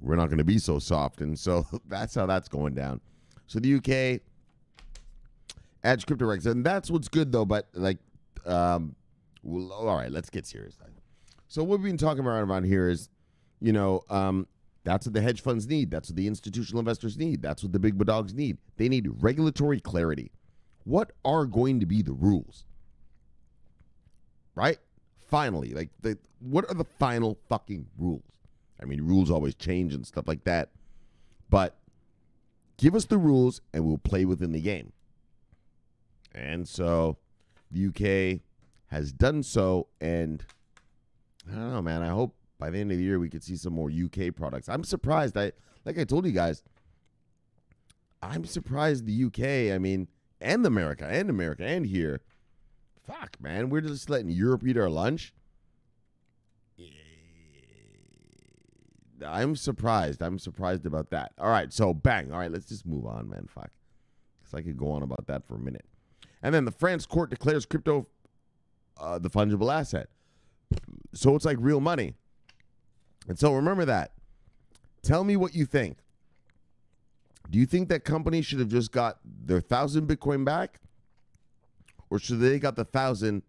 gonna be so soft. And so that's how that's going down. So the UK adds crypto regs, and that's what's good though. But like, all right, let's get serious. So what we've been talking about around here is, that's what the hedge funds need. That's what the institutional investors need. That's what the big dogs need. They need regulatory clarity. What are going to be the rules? Right? Finally, what are the final fucking rules? I mean, rules always change and stuff like that. But give us the rules and we'll play within the game. And so the UK has done so. And I don't know, man. I hope by the end of the year we could see some more UK products. I'm surprised. Like I told you guys, I'm surprised the UK, and America and here. Fuck, man. We're just letting Europe eat our lunch. I'm surprised. I'm surprised about that. All right, so bang. All right, let's just move on, man. Fuck. Because I could go on about that for a minute. And then the France court declares crypto the fungible asset. So it's like real money. And so remember that. Tell me what you think. Do you think that company should have just got their 1,000 Bitcoin back? Or should they got the 1,000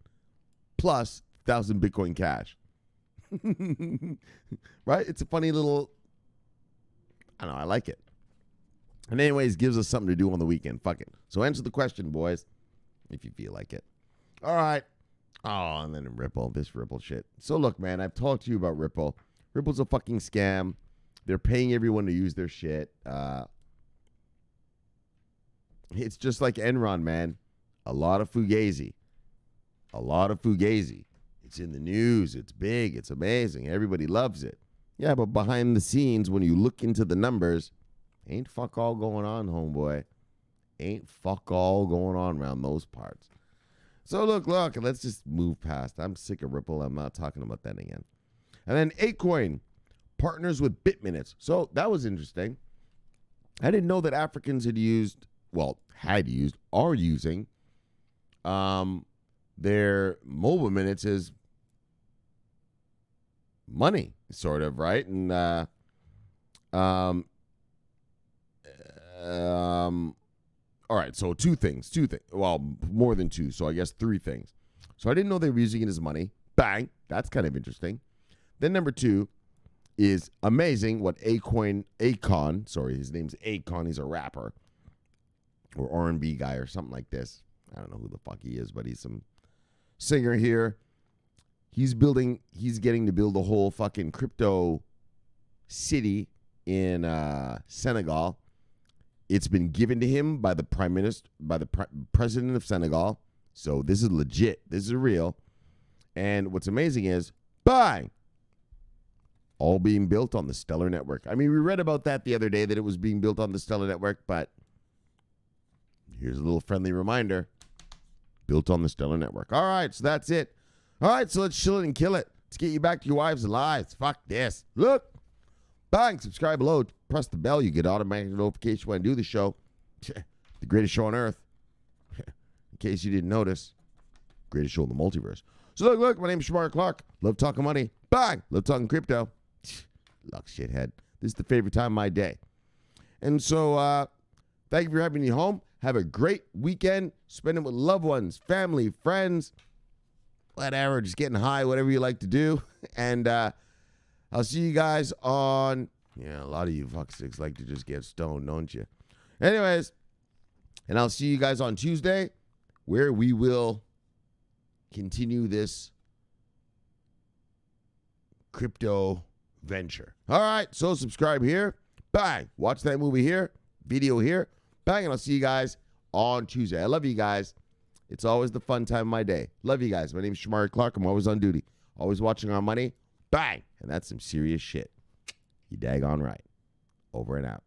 plus 1,000 Bitcoin cash? Right? It's a funny little, I don't know, I like it. And anyways, gives us something to do on the weekend. Fuck it. So answer the question, boys, if you feel like it. All right. Oh, and then Ripple, this Ripple shit. So look, man, I've talked to you about Ripple. Ripple's a fucking scam. They're paying everyone to use their shit. It's just like Enron, man. A lot of fugazi. It's in the news. It's big. It's amazing. Everybody loves it. Yeah, but behind the scenes, when you look into the numbers, ain't fuck all going on, homeboy. Ain't fuck all going on around those parts. So look, let's just move past. I'm sick of Ripple. I'm not talking about that again. And then Akoin partners with BitMinutes. So that was interesting. I didn't know that Africans are using their mobile minutes as money, sort of, right? And all right, so two things. Well, more than two, so I guess three things. So I didn't know they were using it as money. Bang, that's kind of interesting. Then number two is amazing what Akon, his name's Akon, he's a rapper or R&B guy or something like this. I don't know who the fuck he is, but he's some singer here. He's getting to build a whole fucking crypto city in Senegal. It's been given to him by the president of Senegal. So this is legit. This is real. And what's amazing is, bang, all being built on the Stellar Network. I mean, we read about that the other day, that it was being built on the Stellar Network, but here's a little friendly reminder. Built on the Stellar Network. All right, so that's it. All right, so let's chill it and kill it. Let's get you back to your wives and lives. Fuck this. Look. Bang, subscribe below. Press the bell. You get automatic notification when I do the show. The greatest show on earth. In case you didn't notice. Greatest show in the multiverse. So look, my name is Shomari Clarke. Love talking money. Bang, love talking crypto. Luck, shithead. This is the favorite time of my day. And so, thank you for having me home. Have a great weekend. Spend it with loved ones, family, friends, whatever. Just getting high, whatever you like to do. And I'll see you guys on... Yeah, a lot of you fucksticks like to just get stoned, don't you? Anyways, and I'll see you guys on Tuesday, where we will continue this crypto venture. All right, so subscribe here. Bang. Watch that movie here. Video here. Bang, and I'll see you guys on Tuesday. I love you guys. It's always the fun time of my day. Love you guys. My name is Shomari Clarke. I'm always on duty. Always watching our money. Bang. And that's some serious shit. You daggone right. Over and out.